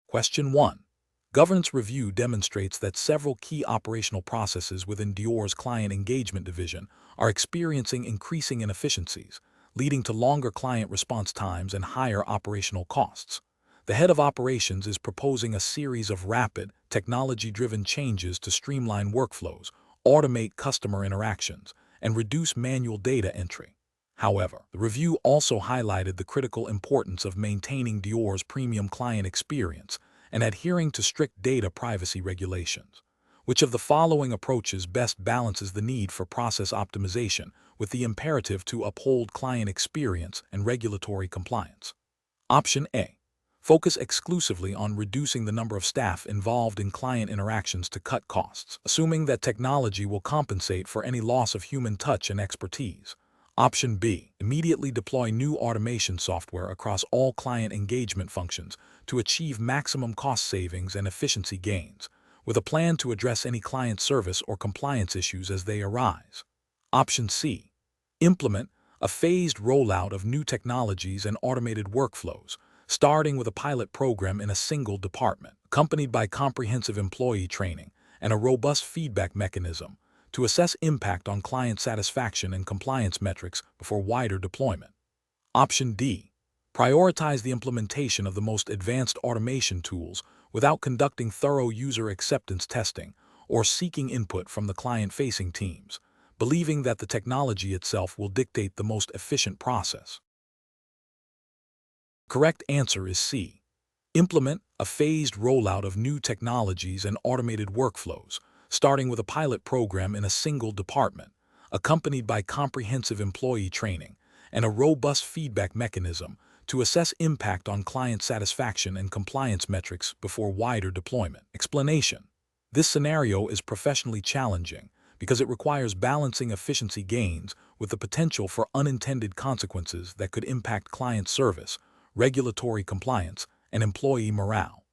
Question 1. Governance review demonstrates that several key operational processes within Dior's client engagement division are experiencing increasing inefficiencies, leading to longer client response times and higher operational costs. The head of operations is proposing a series of rapid, technology-driven changes to streamline workflows, automate customer interactions, and reduce manual data entry. However, the review also highlighted the critical importance of maintaining Dior's premium client experience and adhering to strict data privacy regulations. Which of the following approaches best balances the need for process optimization with the imperative to uphold client experience and regulatory compliance? Option A. Focus exclusively on reducing the number of staff involved in client interactions to cut costs, assuming that technology will compensate for any loss of human touch and expertise. Option B. Immediately deploy new automation software across all client engagement functions to achieve maximum cost savings and efficiency gains, with a plan to address any client service or compliance issues as they arise. Option C. Implement a phased rollout of new technologies and automated workflows, starting with a pilot program in a single department, accompanied by comprehensive employee training and a robust feedback mechanism to assess impact on client satisfaction and compliance metrics before wider deployment. Option D. Prioritize the implementation of the most advanced automation tools without conducting thorough user acceptance testing or seeking input from the client-facing teams, believing that the technology itself will dictate the most efficient process. Correct answer is C. Implement a phased rollout of new technologies and automated workflows, starting with a pilot program in a single department, accompanied by comprehensive employee training and a robust feedback mechanism to assess impact on client satisfaction and compliance metrics before wider deployment. Explanation: this scenario is professionally challenging because it requires balancing efficiency gains with the potential for unintended consequences that could impact client service, regulatory compliance, and employee morale.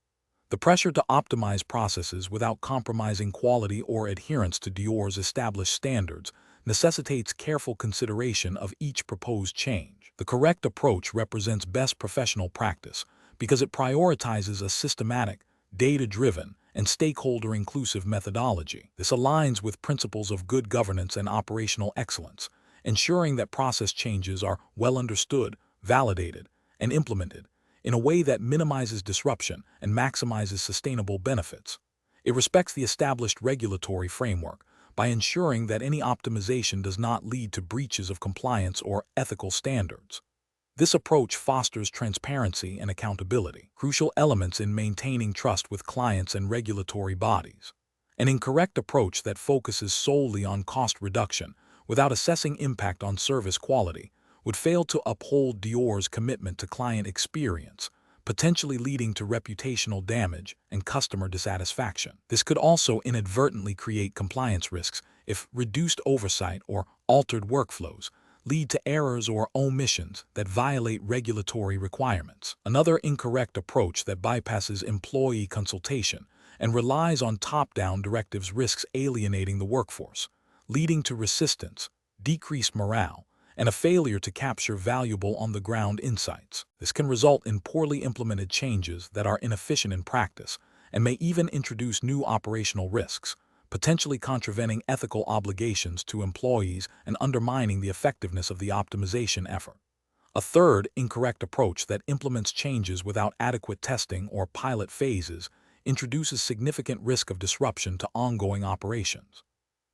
The pressure to optimize processes without compromising quality or adherence to Dior's established standards necessitates careful consideration of each proposed change. The correct approach represents best professional practice because it prioritizes a systematic, data-driven, and stakeholder-inclusive methodology. This aligns with principles of good governance and operational excellence, ensuring that process changes are well understood, validated, and implemented in a way that minimizes disruption and maximizes sustainable benefits. It respects the established regulatory framework by ensuring that any optimization does not lead to breaches of compliance or ethical standards. This approach fosters transparency and accountability, crucial elements in maintaining trust with clients and regulatory bodies. An incorrect approach that focuses solely on cost reduction without assessing impact on service quality would fail to uphold Dior's commitment to client experience, potentially leading to reputational damage and customer dissatisfaction. This could also inadvertently create compliance risks if reduced oversight or altered workflows lead to errors or omissions that violate regulatory requirements. Another incorrect approach that bypasses employee consultation and relies on top-down directives risks alienating the workforce, leading to resistance, decreased morale, and a failure to capture valuable on-the-ground insights. This can result in poorly implemented changes that are inefficient in practice and may even introduce new operational risks, potentially contravening ethical obligations to employees and undermining the effectiveness of the optimization effort. A third incorrect approach that implements changes without adequate testing or pilot phases introduces significant risk of disruption to ongoing operations.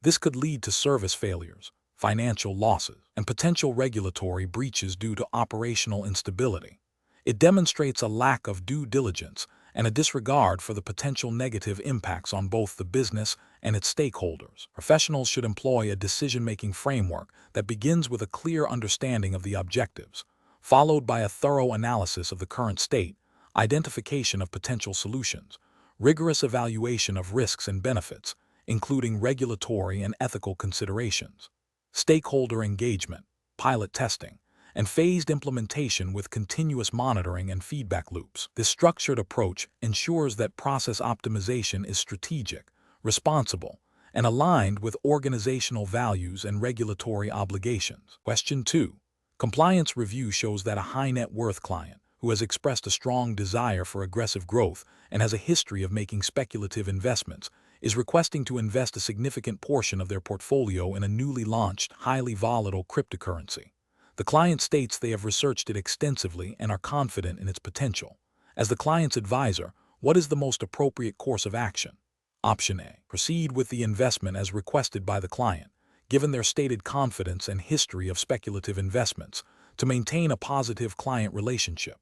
This could lead to service failures, financial losses, and potential regulatory breaches due to operational instability. It demonstrates a lack of due diligence and a disregard for the potential negative impacts on both the business and its stakeholders. Professionals should employ a decision-making framework that begins with a clear understanding of the objectives, followed by a thorough analysis of the current state, identification of potential solutions, rigorous evaluation of risks and benefits, including regulatory and ethical considerations, stakeholder engagement, pilot testing, and phased implementation with continuous monitoring and feedback loops. This structured approach ensures that process optimization is strategic, responsible, and aligned with organizational values and regulatory obligations. Question 2. Compliance review shows that a high net worth client, who has expressed a strong desire for aggressive growth and has a history of making speculative investments, is requesting to invest a significant portion of their portfolio in a newly launched, highly volatile cryptocurrency. The client states they have researched it extensively and are confident in its potential. As the client's advisor, what is the most appropriate course of action? Option A. Proceed with the investment as requested by the client, given their stated confidence and history of speculative investments, to maintain a positive client relationship.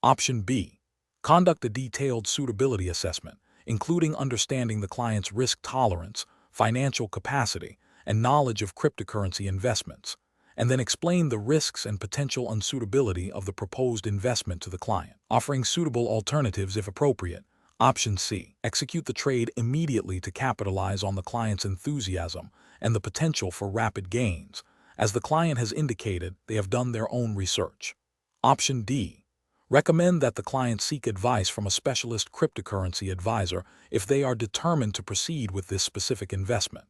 Option B. Conduct a detailed suitability assessment, including understanding the client's risk tolerance, financial capacity, and knowledge of cryptocurrency investments, and then explain the risks and potential unsuitability of the proposed investment to the client, offering suitable alternatives if appropriate. Option C. Execute the trade immediately to capitalize on the client's enthusiasm and the potential for rapid gains, as the client has indicated they have done their own research. Option D. Recommend that the client seek advice from a specialist cryptocurrency advisor if they are determined to proceed with this specific investment.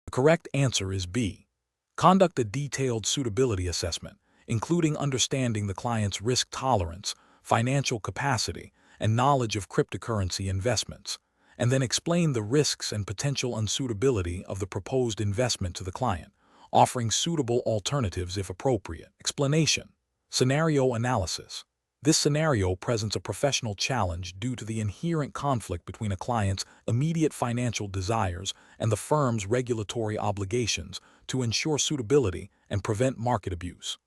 The correct answer is B. Conduct a detailed suitability assessment, including understanding the client's risk tolerance, financial capacity, and knowledge of cryptocurrency investments, and then explain the risks and potential unsuitability of the proposed investment to the client, offering suitable alternatives if appropriate. Explanation. Scenario analysis. This scenario presents a professional challenge due to the inherent conflict between a client's immediate financial desires and the firm's regulatory obligations to ensure suitability and prevent market abuse.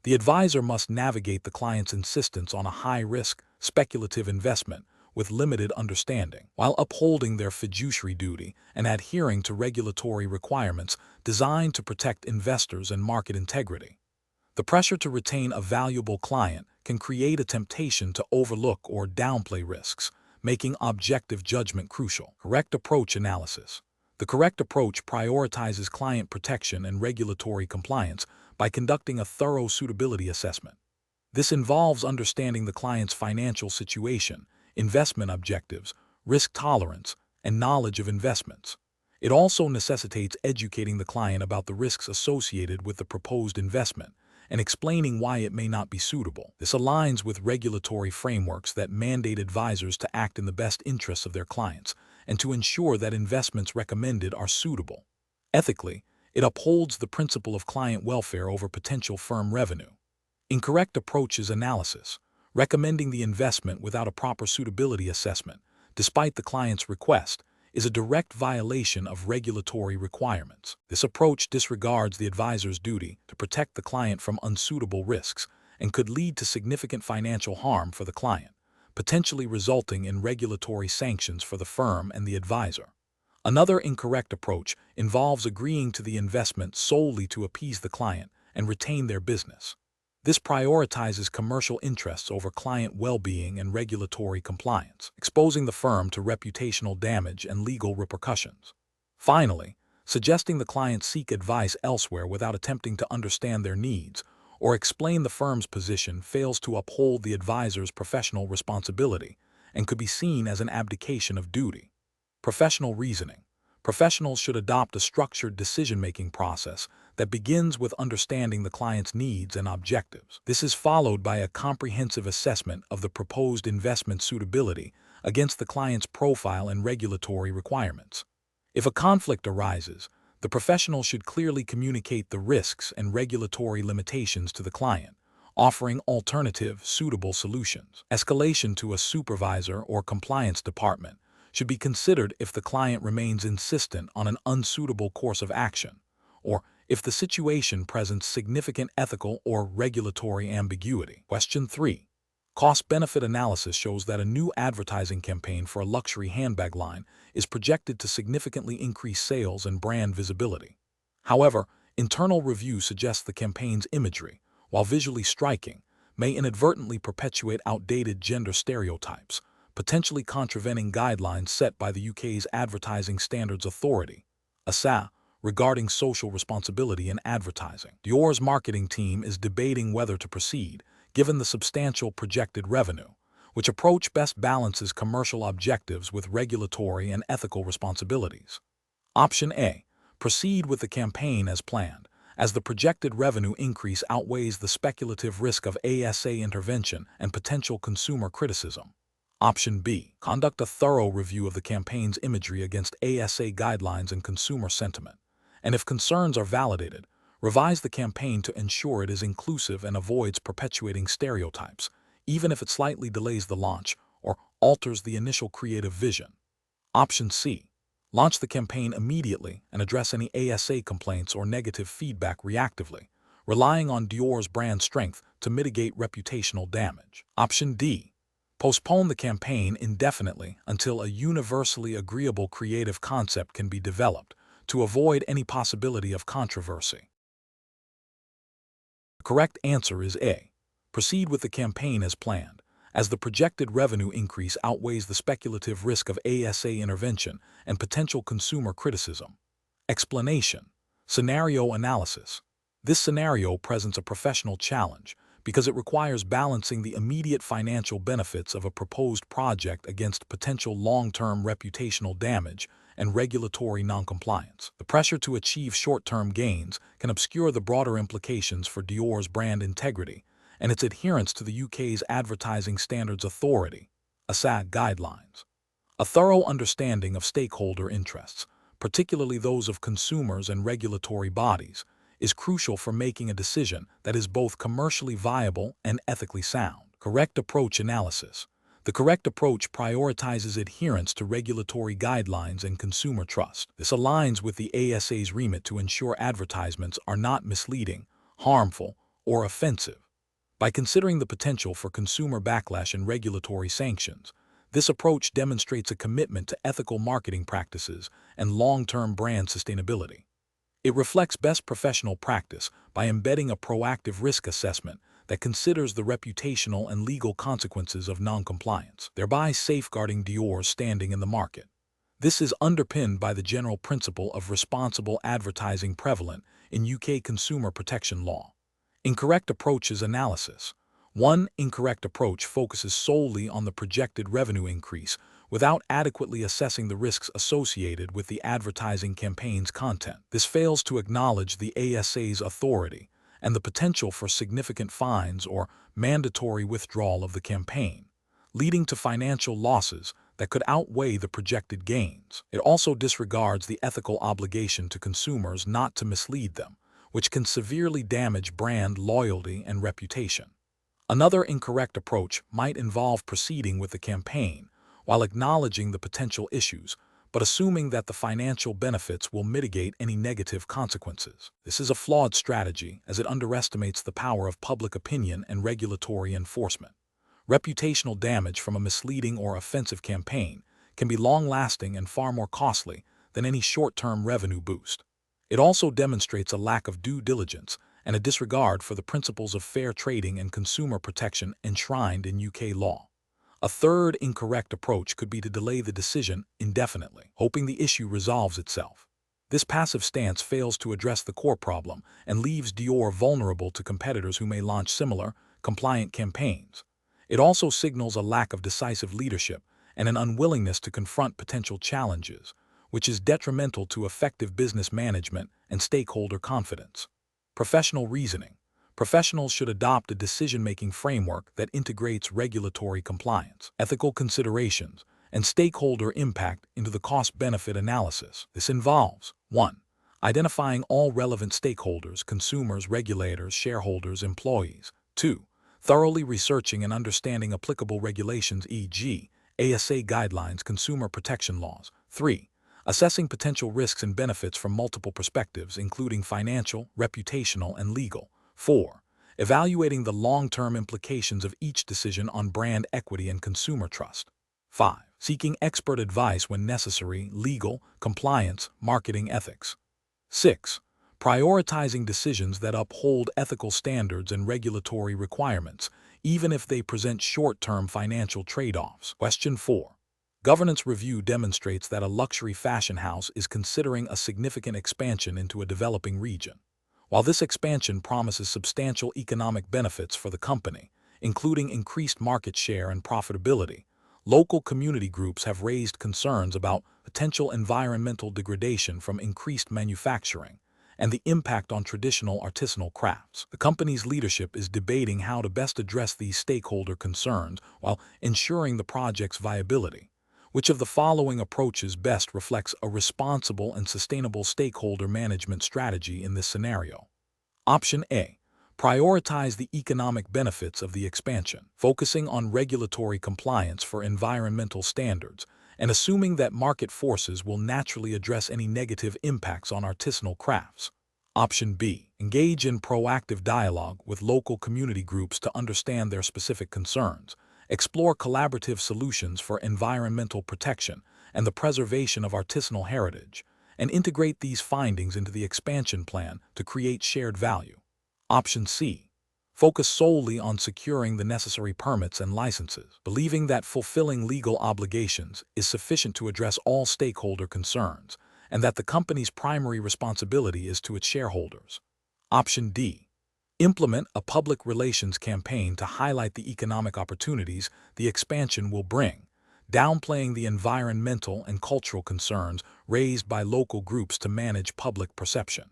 The advisor must navigate the client's insistence on a high-risk, speculative investment with limited understanding, while upholding their fiduciary duty and adhering to regulatory requirements designed to protect investors and market integrity. The pressure to retain a valuable client can create a temptation to overlook or downplay risks, making objective judgment crucial. Correct approach analysis. The correct approach prioritizes client protection and regulatory compliance by conducting a thorough suitability assessment. This involves understanding the client's financial situation, investment objectives, risk tolerance, and knowledge of investments. It also necessitates educating the client about the risks associated with the proposed investment and explaining why it may not be suitable. This aligns with regulatory frameworks that mandate advisors to act in the best interests of their clients and to ensure that investments recommended are suitable. Ethically, it upholds the principle of client welfare over potential firm revenue. Incorrect approaches analysis. Recommending the investment without a proper suitability assessment, despite the client's request, is a direct violation of regulatory requirements. This approach disregards the advisor's duty to protect the client from unsuitable risks and could lead to significant financial harm for the client, potentially resulting in regulatory sanctions for the firm and the advisor. Another incorrect approach involves agreeing to the investment solely to appease the client and retain their business. This prioritizes commercial interests over client well-being and regulatory compliance, exposing the firm to reputational damage and legal repercussions. Finally, suggesting the client seek advice elsewhere without attempting to understand their needs or explain the firm's position fails to uphold the advisor's professional responsibility and could be seen as an abdication of duty. Professional reasoning. Professionals should adopt a structured decision-making process that begins with understanding the client's needs and objectives. This is followed by a comprehensive assessment of the proposed investment suitability against the client's profile and regulatory requirements. If a conflict arises, the professional should clearly communicate the risks and regulatory limitations to the client, offering alternative, suitable solutions. Escalation to a supervisor or compliance department should be considered if the client remains insistent on an unsuitable course of action, or if the situation presents significant ethical or regulatory ambiguity. Question 3. Cost-benefit analysis shows that a new advertising campaign for a luxury handbag line is projected to significantly increase sales and brand visibility. However, internal review suggests the campaign's imagery, while visually striking, may inadvertently perpetuate outdated gender stereotypes, potentially contravening guidelines set by the UK's Advertising Standards Authority, ASA, regarding social responsibility in advertising. Dior's marketing team is debating whether to proceed, given the substantial projected revenue, which approach best balances commercial objectives with regulatory and ethical responsibilities. Option A. Proceed with the campaign as planned, as the projected revenue increase outweighs the speculative risk of ASA intervention and potential consumer criticism. Option B. Conduct a thorough review of the campaign's imagery against ASA guidelines and consumer sentiment, and if concerns are validated, revise the campaign to ensure it is inclusive and avoids perpetuating stereotypes, even if it slightly delays the launch or alters the initial creative vision. Option C. Launch the campaign immediately and address any ASA complaints or negative feedback reactively, relying on Dior's brand strength to mitigate reputational damage. Option D. Postpone the campaign indefinitely until a universally agreeable creative concept can be developed to avoid any possibility of controversy. The correct answer is A. Proceed with the campaign as planned, as the projected revenue increase outweighs the speculative risk of ASA intervention and potential consumer criticism. Explanation. Scenario analysis. This scenario presents a professional challenge because it requires balancing the immediate financial benefits of a proposed project against potential long-term reputational damage and regulatory noncompliance. The pressure to achieve short-term gains can obscure the broader implications for Dior's brand integrity and its adherence to the UK's Advertising Standards Authority, ASA guidelines. A thorough understanding of stakeholder interests, particularly those of consumers and regulatory bodies, is crucial for making a decision that is both commercially viable and ethically sound. Correct approach analysis. The correct approach prioritizes adherence to regulatory guidelines and consumer trust. This aligns with the ASA's remit to ensure advertisements are not misleading, harmful, or offensive. By considering the potential for consumer backlash and regulatory sanctions, this approach demonstrates a commitment to ethical marketing practices and long-term brand sustainability. It reflects best professional practice by embedding a proactive risk assessment that considers the reputational and legal consequences of noncompliance, thereby safeguarding Dior's standing in the market. This is underpinned by the general principle of responsible advertising prevalent in UK consumer protection law. Incorrect approaches analysis. One incorrect approach focuses solely on the projected revenue increase without adequately assessing the risks associated with the advertising campaign's content. This fails to acknowledge the ASA's authority and the potential for significant fines or mandatory withdrawal of the campaign, leading to financial losses that could outweigh the projected gains. It also disregards the ethical obligation to consumers not to mislead them, which can severely damage brand loyalty and reputation. Another incorrect approach might involve proceeding with the campaign while acknowledging the potential issues, but assuming that the financial benefits will mitigate any negative consequences. This is a flawed strategy as it underestimates the power of public opinion and regulatory enforcement. Reputational damage from a misleading or offensive campaign can be long-lasting and far more costly than any short-term revenue boost. It also demonstrates a lack of due diligence and a disregard for the principles of fair trading and consumer protection enshrined in UK law. A third incorrect approach could be to delay the decision indefinitely, hoping the issue resolves itself. This passive stance fails to address the core problem and leaves Dior vulnerable to competitors who may launch similar, compliant campaigns. It also signals a lack of decisive leadership and an unwillingness to confront potential challenges, which is detrimental to effective business management and stakeholder confidence. Professional reasoning. Professionals should adopt a decision-making framework that integrates regulatory compliance, ethical considerations, and stakeholder impact into the cost-benefit analysis. This involves 1. Identifying all relevant stakeholders, consumers, regulators, shareholders, employees. 2. Thoroughly researching and understanding applicable regulations, e.g., ASA guidelines, consumer protection laws. 3. Assessing potential risks and benefits from multiple perspectives, including financial, reputational, and legal. 4. Evaluating the long-term implications of each decision on brand equity and consumer trust. 5. Seeking expert advice when necessary, legal, compliance, marketing ethics. 6. Prioritizing decisions that uphold ethical standards and regulatory requirements, even if they present short-term financial trade-offs. Question 4. Governance review demonstrates that a luxury fashion house is considering a significant expansion into a developing region. While this expansion promises substantial economic benefits for the company, including increased market share and profitability, local community groups have raised concerns about potential environmental degradation from increased manufacturing and the impact on traditional artisanal crafts. The company's leadership is debating how to best address these stakeholder concerns while ensuring the project's viability. Which of the following approaches best reflects a responsible and sustainable stakeholder management strategy in this scenario? Option A. Prioritize the economic benefits of the expansion, focusing on regulatory compliance for environmental standards and assuming that market forces will naturally address any negative impacts on artisanal crafts. Option B. Engage in proactive dialogue with local community groups to understand their specific concerns, explore collaborative solutions for environmental protection and the preservation of artisanal heritage, and integrate these findings into the expansion plan to create shared value. Option C. Focus solely on securing the necessary permits and licenses, believing that fulfilling legal obligations is sufficient to address all stakeholder concerns, and that the company's primary responsibility is to its shareholders. Option D. Implement a public relations campaign to highlight the economic opportunities the expansion will bring, downplaying the environmental and cultural concerns raised by local groups to manage public perception.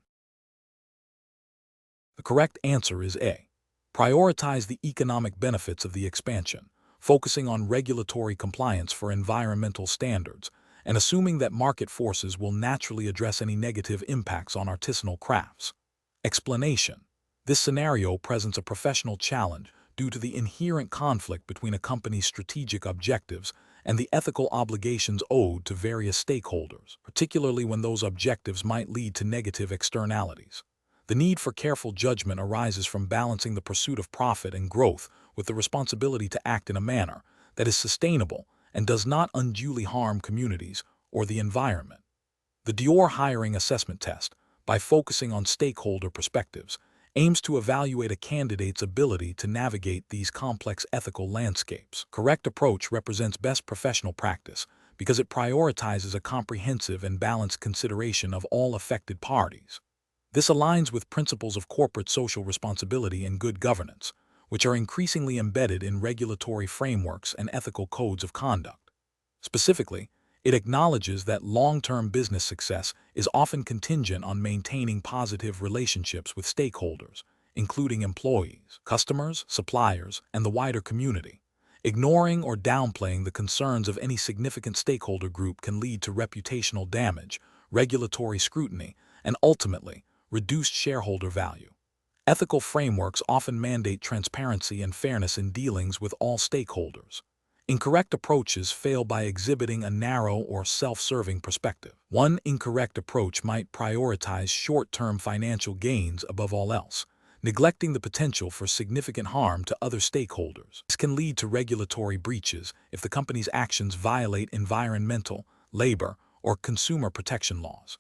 The correct answer is A. Prioritize the economic benefits of the expansion, focusing on regulatory compliance for environmental standards, and assuming that market forces will naturally address any negative impacts on artisanal crafts. Explanation: this scenario presents a professional challenge due to the inherent conflict between a company's strategic objectives and the ethical obligations owed to various stakeholders, particularly when those objectives might lead to negative externalities. The need for careful judgment arises from balancing the pursuit of profit and growth with the responsibility to act in a manner that is sustainable and does not unduly harm communities or the environment. The Dior hiring assessment test, by focusing on stakeholder perspectives, aims to evaluate a candidate's ability to navigate these complex ethical landscapes. Correct approach represents best professional practice because it prioritizes a comprehensive and balanced consideration of all affected parties. This aligns with principles of corporate social responsibility and good governance, which are increasingly embedded in regulatory frameworks and ethical codes of conduct. Specifically, it acknowledges that long-term business success is often contingent on maintaining positive relationships with stakeholders, including employees, customers, suppliers, and the wider community. Ignoring or downplaying the concerns of any significant stakeholder group can lead to reputational damage, regulatory scrutiny, and ultimately, reduced shareholder value. Ethical frameworks often mandate transparency and fairness in dealings with all stakeholders. Incorrect approaches fail by exhibiting a narrow or self-serving perspective. One incorrect approach might prioritize short-term financial gains above all else, neglecting the potential for significant harm to other stakeholders. This can lead to regulatory breaches if the company's actions violate environmental, labor, or consumer protection laws.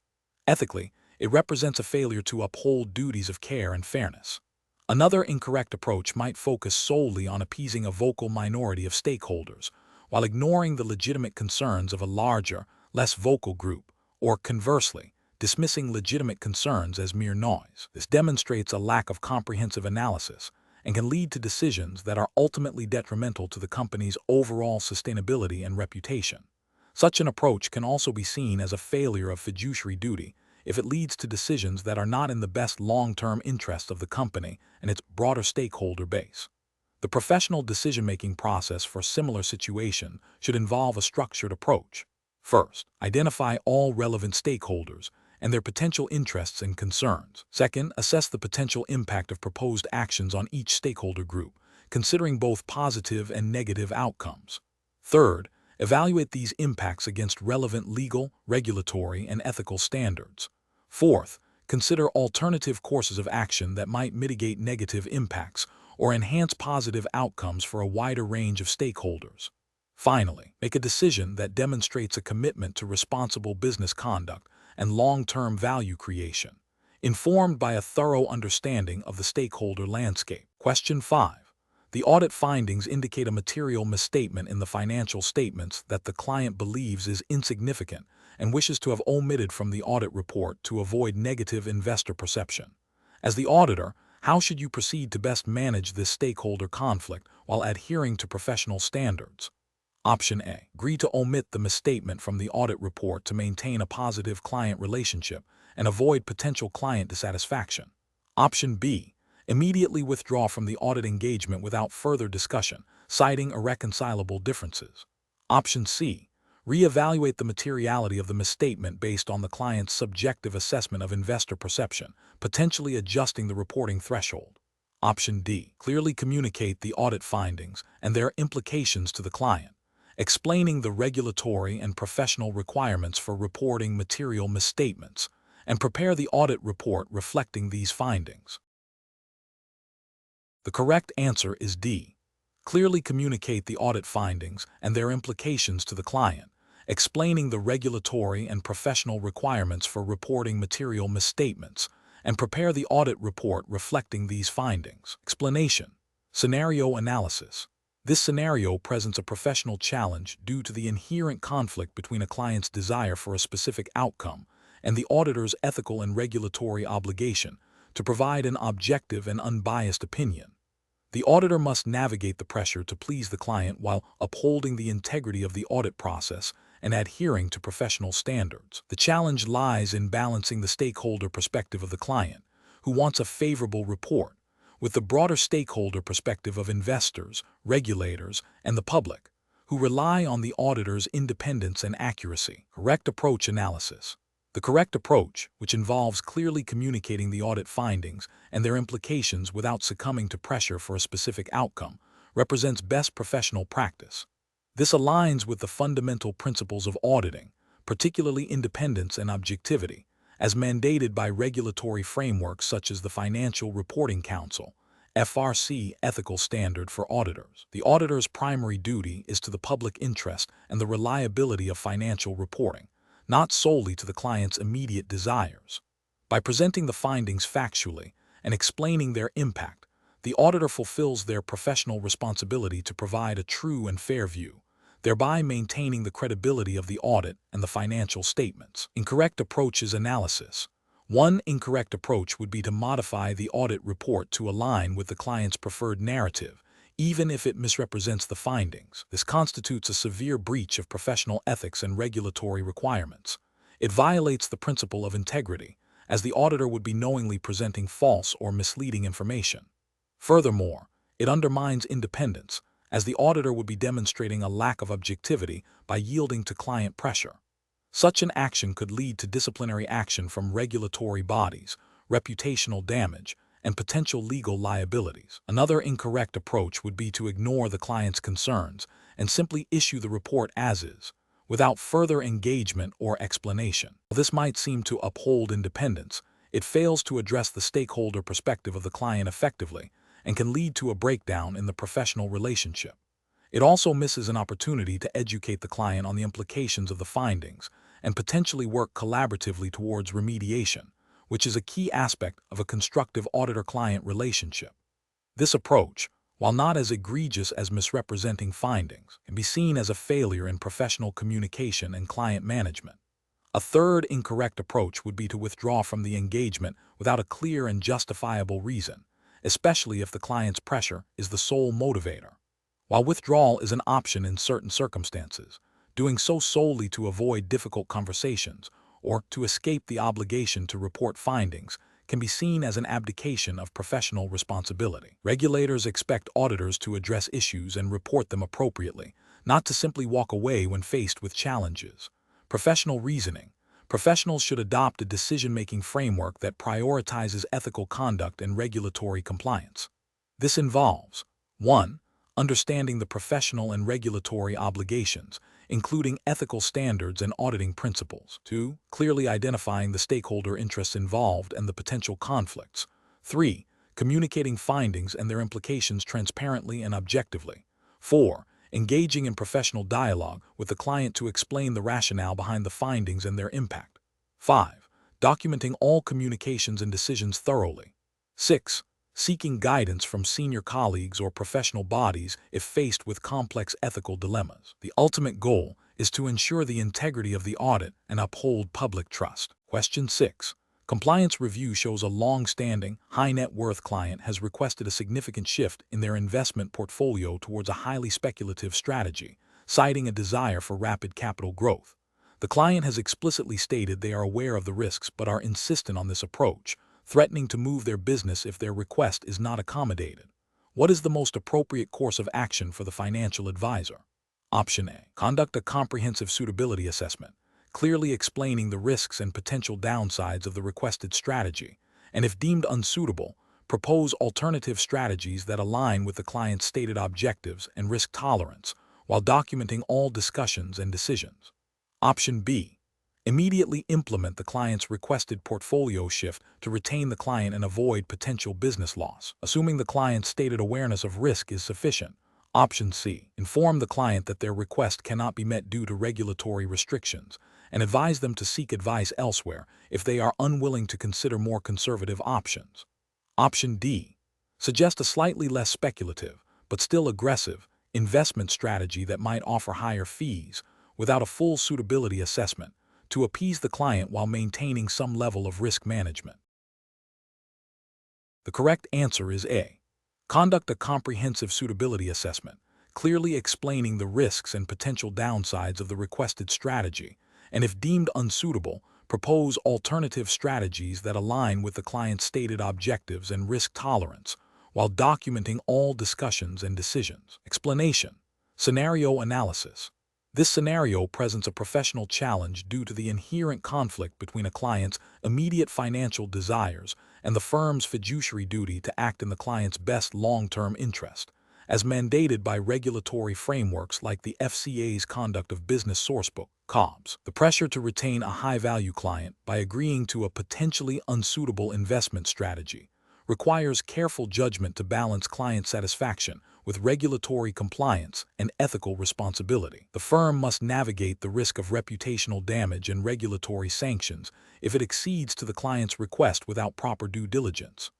Ethically, it represents a failure to uphold duties of care and fairness. Another incorrect approach might focus solely on appeasing a vocal minority of stakeholders, while ignoring the legitimate concerns of a larger, less vocal group, or conversely, dismissing legitimate concerns as mere noise. This demonstrates a lack of comprehensive analysis and can lead to decisions that are ultimately detrimental to the company's overall sustainability and reputation. Such an approach can also be seen as a failure of fiduciary duty if it leads to decisions that are not in the best long-term interest of the company and its broader stakeholder base. The professional decision-making process for similar situation should involve a structured approach. First, identify all relevant stakeholders and their potential interests and concerns. Second, assess the potential impact of proposed actions on each stakeholder group, considering both positive and negative outcomes. Third, evaluate these impacts against relevant legal, regulatory, and ethical standards. Fourth, consider alternative courses of action that might mitigate negative impacts or enhance positive outcomes for a wider range of stakeholders. Finally, make a decision that demonstrates a commitment to responsible business conduct and long-term value creation, informed by a thorough understanding of the stakeholder landscape. Question 5. The audit findings indicate a material misstatement in the financial statements that the client believes is insignificant and wishes to have omitted from the audit report to avoid negative investor perception. As the auditor, how should you proceed to best manage this stakeholder conflict while adhering to professional standards? Option A. Agree to omit the misstatement from the audit report to maintain a positive client relationship and avoid potential client dissatisfaction. Option B. Immediately withdraw from the audit engagement without further discussion, citing irreconcilable differences. Option C. Reevaluate the materiality of the misstatement based on the client's subjective assessment of investor perception, potentially adjusting the reporting threshold. Option D. Clearly communicate the audit findings and their implications to the client, explaining the regulatory and professional requirements for reporting material misstatements, and prepare the audit report reflecting these findings. The correct answer is D. Clearly communicate the audit findings and their implications to the client, explaining the regulatory and professional requirements for reporting material misstatements, and prepare the audit report reflecting these findings. Explanation. Scenario analysis. This scenario presents a professional challenge due to the inherent conflict between a client's desire for a specific outcome and the auditor's ethical and regulatory obligation to provide an objective and unbiased opinion. The auditor must navigate the pressure to please the client while upholding the integrity of the audit process and adhering to professional standards. The challenge lies in balancing the stakeholder perspective of the client, who wants a favorable report, with the broader stakeholder perspective of investors, regulators, and the public, who rely on the auditor's independence and accuracy. Correct approach analysis. The correct approach, which involves clearly communicating the audit findings and their implications without succumbing to pressure for a specific outcome, represents best professional practice. This aligns with the fundamental principles of auditing, particularly independence and objectivity, as mandated by regulatory frameworks such as the Financial Reporting Council, FRC ethical standard for auditors. The auditor's primary duty is to the public interest and the reliability of financial reporting, not solely to the client's immediate desires. By presenting the findings factually and explaining their impact, the auditor fulfills their professional responsibility to provide a true and fair view, thereby maintaining the credibility of the audit and the financial statements. Incorrect approaches analysis. One incorrect approach would be to modify the audit report to align with the client's preferred narrative, even if it misrepresents the findings. This constitutes a severe breach of professional ethics and regulatory requirements. It violates the principle of integrity, as the auditor would be knowingly presenting false or misleading information. Furthermore, it undermines independence, as the auditor would be demonstrating a lack of objectivity by yielding to client pressure. Such an action could lead to disciplinary action from regulatory bodies, reputational damage, and potential legal liabilities. Another incorrect approach would be to ignore the client's concerns and simply issue the report as is, without further engagement or explanation. While this might seem to uphold independence, it fails to address the stakeholder perspective of the client effectively and can lead to a breakdown in the professional relationship. It also misses an opportunity to educate the client on the implications of the findings and potentially work collaboratively towards remediation, which is a key aspect of a constructive auditor-client relationship. This approach, while not as egregious as misrepresenting findings, can be seen as a failure in professional communication and client management. A third incorrect approach would be to withdraw from the engagement without a clear and justifiable reason, especially if the client's pressure is the sole motivator. While withdrawal is an option in certain circumstances, doing so solely to avoid difficult conversations or to escape the obligation to report findings can be seen as an abdication of professional responsibility. Regulators expect auditors to address issues and report them appropriately, not to simply walk away when faced with challenges. Professional reasoning. Professionals should adopt a decision-making framework that prioritizes ethical conduct and regulatory compliance. This involves 1. Understanding the professional and regulatory obligations, including ethical standards and auditing principles. 2. Clearly identifying the stakeholder interests involved and the potential conflicts. 3. Communicating findings and their implications transparently and objectively. 4. Engaging in professional dialogue with the client to explain the rationale behind the findings and their impact. 5. Documenting all communications and decisions thoroughly. 6. Seeking guidance from senior colleagues or professional bodies if faced with complex ethical dilemmas. The ultimate goal is to ensure the integrity of the audit and uphold public trust. Question 6. Compliance review shows a long-standing, high-net-worth client has requested a significant shift in their investment portfolio towards a highly speculative strategy, citing a desire for rapid capital growth. The client has explicitly stated they are aware of the risks but are insistent on this approach, threatening to move their business if their request is not accommodated. What is the most appropriate course of action for the financial advisor? Option A. Conduct a comprehensive suitability assessment, clearly explaining the risks and potential downsides of the requested strategy, and if deemed unsuitable, propose alternative strategies that align with the client's stated objectives and risk tolerance, while documenting all discussions and decisions. Option B. Immediately implement the client's requested portfolio shift to retain the client and avoid potential business loss, assuming the client's stated awareness of risk is sufficient. Option C. Inform the client that their request cannot be met due to regulatory restrictions, and advise them to seek advice elsewhere if they are unwilling to consider more conservative options. Option D. Suggest a slightly less speculative, but still aggressive, investment strategy that might offer higher fees without a full suitability assessment to appease the client while maintaining some level of risk management. The correct answer is A. Conduct a comprehensive suitability assessment, clearly explaining the risks and potential downsides of the requested strategy, and if deemed unsuitable, propose alternative strategies that align with the client's stated objectives and risk tolerance, while documenting all discussions and decisions. Explanation. Scenario analysis. This scenario presents a professional challenge due to the inherent conflict between a client's immediate financial desires and the firm's fiduciary duty to act in the client's best long-term interest, as mandated by regulatory frameworks like the FCA's Conduct of Business Sourcebook, COBS. The pressure to retain a high-value client by agreeing to a potentially unsuitable investment strategy requires careful judgment to balance client satisfaction with regulatory compliance and ethical responsibility. The firm must navigate the risk of reputational damage and regulatory sanctions if it accedes to the client's request without proper due diligence.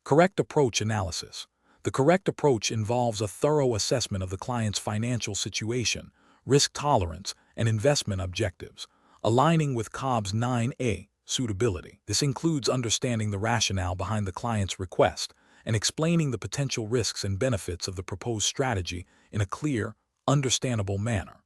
Correct approach analysis. The correct approach involves a thorough assessment of the client's financial situation, risk tolerance, and investment objectives, aligning with COBS 9A, suitability. This includes understanding the rationale behind the client's request and explaining the potential risks and benefits of the proposed strategy in a clear, understandable manner.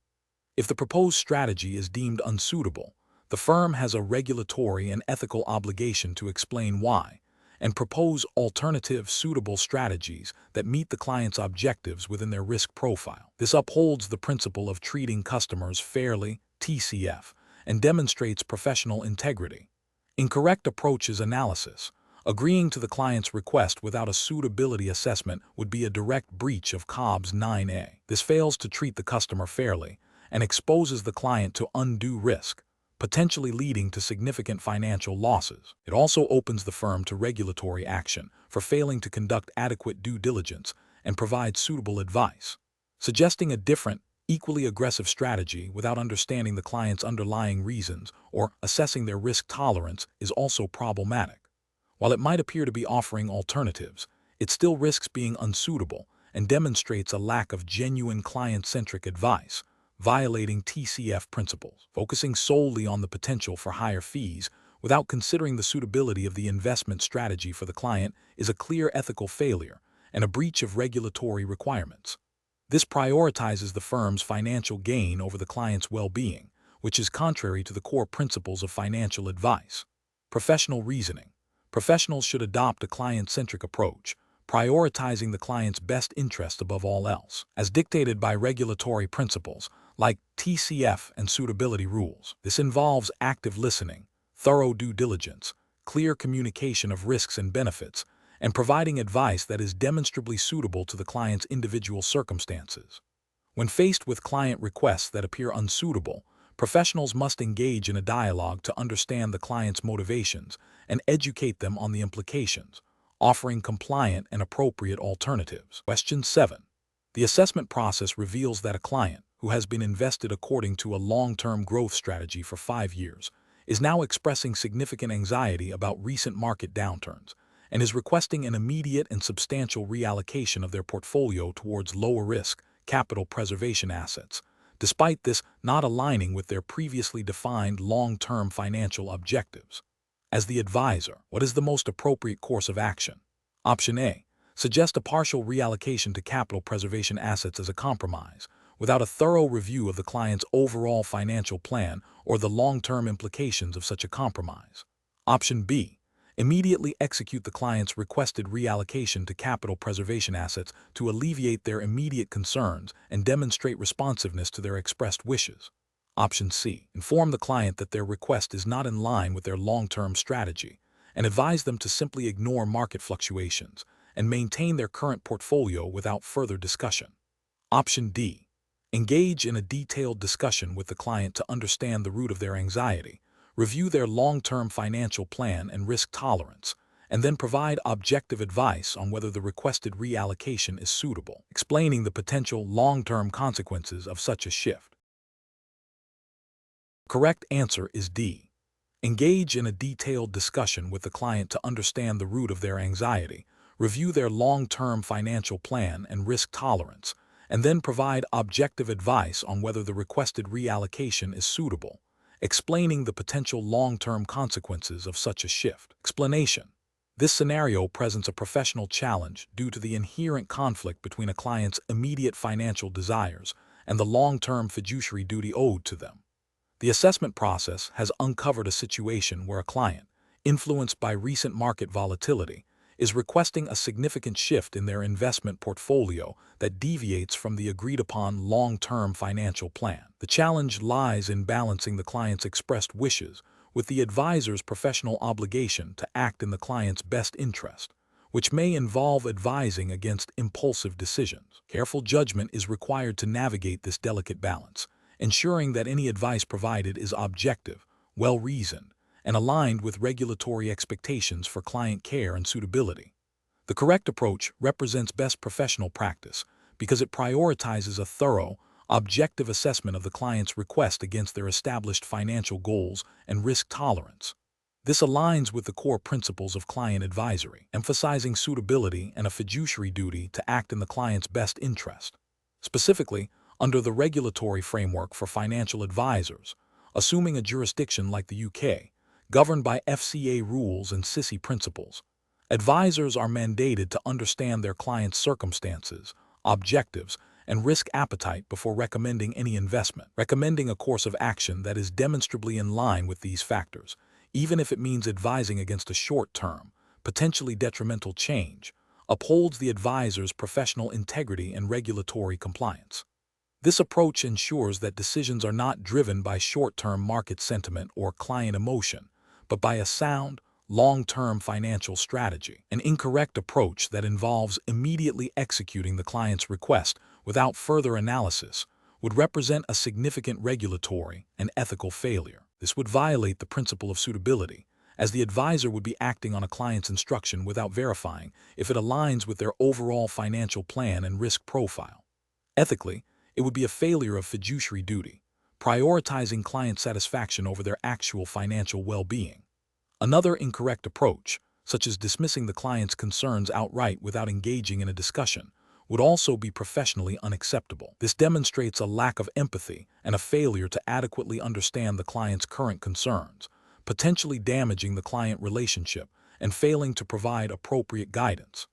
If the proposed strategy is deemed unsuitable, the firm has a regulatory and ethical obligation to explain why and propose alternative suitable strategies that meet the client's objectives within their risk profile. This upholds the principle of treating customers fairly, TCF, and demonstrates professional integrity. Incorrect approaches analysis. Agreeing to the client's request without a suitability assessment would be a direct breach of COBS 9A. This fails to treat the customer fairly and exposes the client to undue risk, potentially leading to significant financial losses. It also opens the firm to regulatory action for failing to conduct adequate due diligence and provide suitable advice. Suggesting a different, equally aggressive strategy without understanding the client's underlying reasons or assessing their risk tolerance is also problematic. While it might appear to be offering alternatives, it still risks being unsuitable and demonstrates a lack of genuine client-centric advice, violating TCF principles. Focusing solely on the potential for higher fees without considering the suitability of the investment strategy for the client is a clear ethical failure and a breach of regulatory requirements. This prioritizes the firm's financial gain over the client's well-being, which is contrary to the core principles of financial advice. Professional reasoning. Professionals should adopt a client-centric approach, prioritizing the client's best interest above all else, as dictated by regulatory principles like TCF and suitability rules. This involves active listening, thorough due diligence, clear communication of risks and benefits, and providing advice that is demonstrably suitable to the client's individual circumstances. When faced with client requests that appear unsuitable, professionals must engage in a dialogue to understand the client's motivations and educate them on the implications, offering compliant and appropriate alternatives. Question 7. The assessment process reveals that a client who has been invested according to a long-term growth strategy for 5 years is now expressing significant anxiety about recent market downturns and is requesting an immediate and substantial reallocation of their portfolio towards lower-risk, capital preservation assets, despite this not aligning with their previously defined long-term financial objectives. As the advisor, what is the most appropriate course of action? Option A. Suggest a partial reallocation to capital preservation assets as a compromise, without a thorough review of the client's overall financial plan or the long-term implications of such a compromise. Option B. Immediately execute the client's requested reallocation to capital preservation assets to alleviate their immediate concerns and demonstrate responsiveness to their expressed wishes. Option C. Inform the client that their request is not in line with their long-term strategy and advise them to simply ignore market fluctuations and maintain their current portfolio without further discussion. Option D. Engage in a detailed discussion with the client to understand the root of their anxiety, review their long-term financial plan and risk tolerance, and then provide objective advice on whether the requested reallocation is suitable, explaining the potential long-term consequences of such a shift. Correct answer is D. Engage in a detailed discussion with the client to understand the root of their anxiety, review their long-term financial plan and risk tolerance, and then provide objective advice on whether the requested reallocation is suitable, explaining the potential long-term consequences of such a shift. Explanation. This scenario presents a professional challenge due to the inherent conflict between a client's immediate financial desires and the long-term fiduciary duty owed to them. The assessment process has uncovered a situation where a client, influenced by recent market volatility, is requesting a significant shift in their investment portfolio that deviates from the agreed-upon long-term financial plan. The challenge lies in balancing the client's expressed wishes with the advisor's professional obligation to act in the client's best interest, which may involve advising against impulsive decisions. Careful judgment is required to navigate this delicate balance, ensuring that any advice provided is objective, well-reasoned, and aligned with regulatory expectations for client care and suitability. The correct approach represents best professional practice because it prioritizes a thorough, objective assessment of the client's request against their established financial goals and risk tolerance. This aligns with the core principles of client advisory, emphasizing suitability and a fiduciary duty to act in the client's best interest. Specifically, under the regulatory framework for financial advisors, assuming a jurisdiction like the UK, governed by FCA rules and SISI principles, advisors are mandated to understand their client's circumstances, objectives, and risk appetite before recommending any investment. Recommending a course of action that is demonstrably in line with these factors, even if it means advising against a short-term, potentially detrimental change, upholds the advisor's professional integrity and regulatory compliance. This approach ensures that decisions are not driven by short-term market sentiment or client emotion, but by a sound, long-term financial strategy. An incorrect approach that involves immediately executing the client's request without further analysis would represent a significant regulatory and ethical failure. This would violate the principle of suitability, as the advisor would be acting on a client's instruction without verifying if it aligns with their overall financial plan and risk profile. Ethically, it would be a failure of fiduciary duty, prioritizing client satisfaction over their actual financial well-being. Another incorrect approach, such as dismissing the client's concerns outright without engaging in a discussion, would also be professionally unacceptable. This demonstrates a lack of empathy and a failure to adequately understand the client's current concerns, potentially damaging the client relationship and failing to provide appropriate guidance.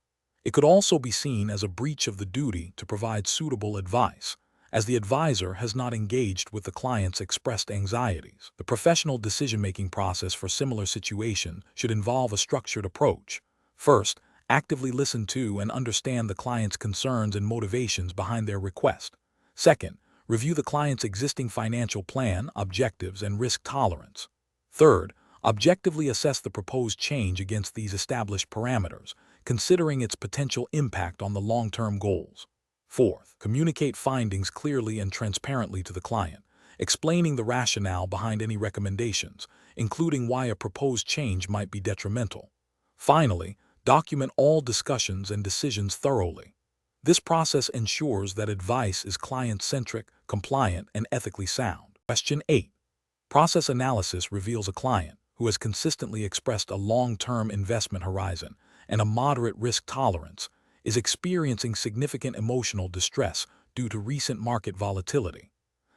It could also be seen as a breach of the duty to provide suitable advice, as the advisor has not engaged with the client's expressed anxieties. The professional decision-making process for similar situations should involve a structured approach. First, actively listen to and understand the client's concerns and motivations behind their request. Second, review the client's existing financial plan, objectives, and risk tolerance. Third, objectively assess the proposed change against these established parameters, considering its potential impact on the long-term goals. Fourth, communicate findings clearly and transparently to the client, explaining the rationale behind any recommendations, including why a proposed change might be detrimental. Finally, document all discussions and decisions thoroughly. This process ensures that advice is client-centric, compliant, and ethically sound. Question 8. Process analysis reveals a client who has consistently expressed a long-term investment horizon and a moderate risk tolerance is experiencing significant emotional distress due to recent market volatility.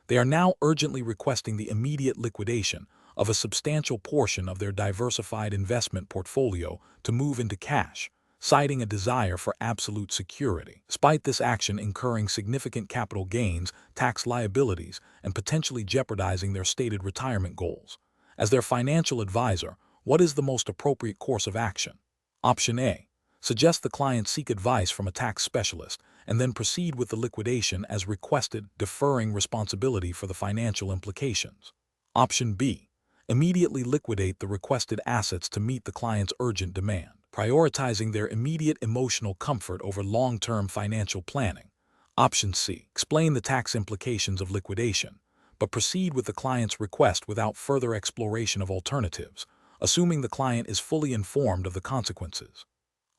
They are now urgently requesting the immediate liquidation of a substantial portion of their diversified investment portfolio to move into cash, citing a desire for absolute security. Despite this action incurring significant capital gains, tax liabilities, and potentially jeopardizing their stated retirement goals. As their financial advisor, what is the most appropriate course of action? Option A. Suggest the client seek advice from a tax specialist and then proceed with the liquidation as requested, deferring responsibility for the financial implications. Option B. Immediately liquidate the requested assets to meet the client's urgent demand, prioritizing their immediate emotional comfort over long-term financial planning. Option C. Explain the tax implications of liquidation, but proceed with the client's request without further exploration of alternatives, assuming the client is fully informed of the consequences.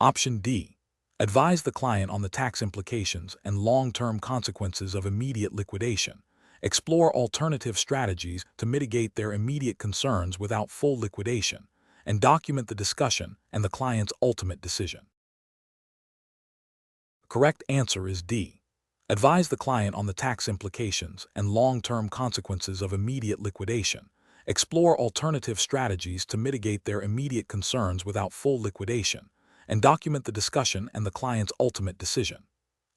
Option D. Advise the client on the tax implications and long-term consequences of immediate liquidation. Explore alternative strategies to mitigate their immediate concerns without full liquidation, and document the discussion and the client's ultimate decision. The correct answer is D. Advise the client on the tax implications and long-term consequences of immediate liquidation. Explore alternative strategies to mitigate their immediate concerns without full liquidation, and document the discussion and the client's ultimate decision.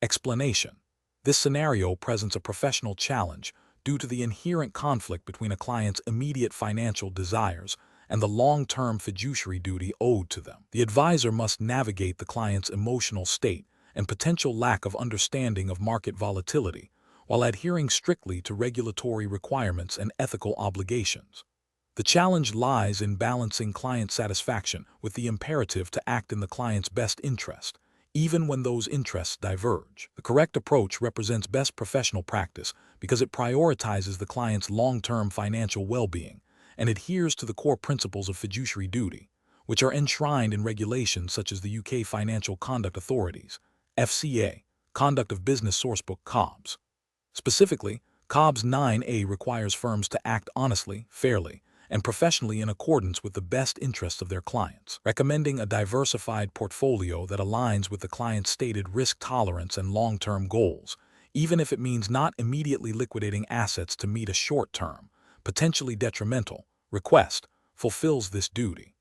Explanation. This scenario presents a professional challenge due to the inherent conflict between a client's immediate financial desires and the long-term fiduciary duty owed to them. The advisor must navigate the client's emotional state and potential lack of understanding of market volatility while adhering strictly to regulatory requirements and ethical obligations. The challenge lies in balancing client satisfaction with the imperative to act in the client's best interest, even when those interests diverge. The correct approach represents best professional practice because it prioritizes the client's long-term financial well-being and adheres to the core principles of fiduciary duty, which are enshrined in regulations such as the UK Financial Conduct Authority's FCA, Conduct of Business Sourcebook COBS. Specifically, COBS 9A requires firms to act honestly, fairly, and professionally in accordance with the best interests of their clients, recommending a diversified portfolio that aligns with the client's stated risk tolerance and long-term goals, even if it means not immediately liquidating assets to meet a short-term, potentially detrimental, request, fulfills this duty.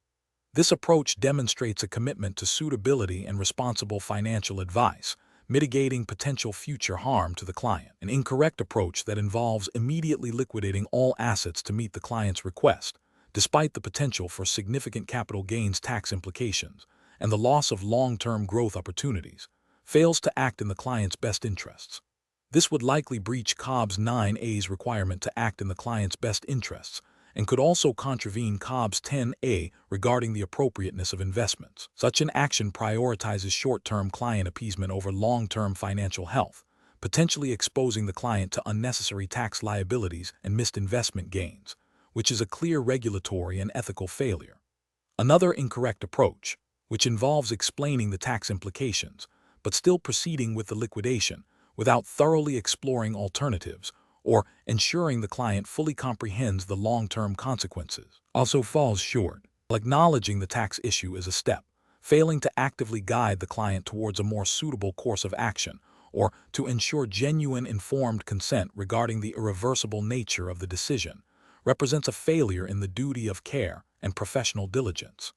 This approach demonstrates a commitment to suitability and responsible financial advice, mitigating potential future harm to the client. An incorrect approach that involves immediately liquidating all assets to meet the client's request, despite the potential for significant capital gains tax implications and the loss of long-term growth opportunities, fails to act in the client's best interests. This would likely breach COBS 9A's requirement to act in the client's best interests and could also contravene COBS 10A regarding the appropriateness of investments. Such an action prioritizes short-term client appeasement over long-term financial health, potentially exposing the client to unnecessary tax liabilities and missed investment gains, which is a clear regulatory and ethical failure. Another incorrect approach, which involves explaining the tax implications, but still proceeding with the liquidation without thoroughly exploring alternatives or ensuring the client fully comprehends the long-term consequences, also falls short. While acknowledging the tax issue is a step, failing to actively guide the client towards a more suitable course of action or to ensure genuine informed consent regarding the irreversible nature of the decision represents a failure in the duty of care and professional diligence.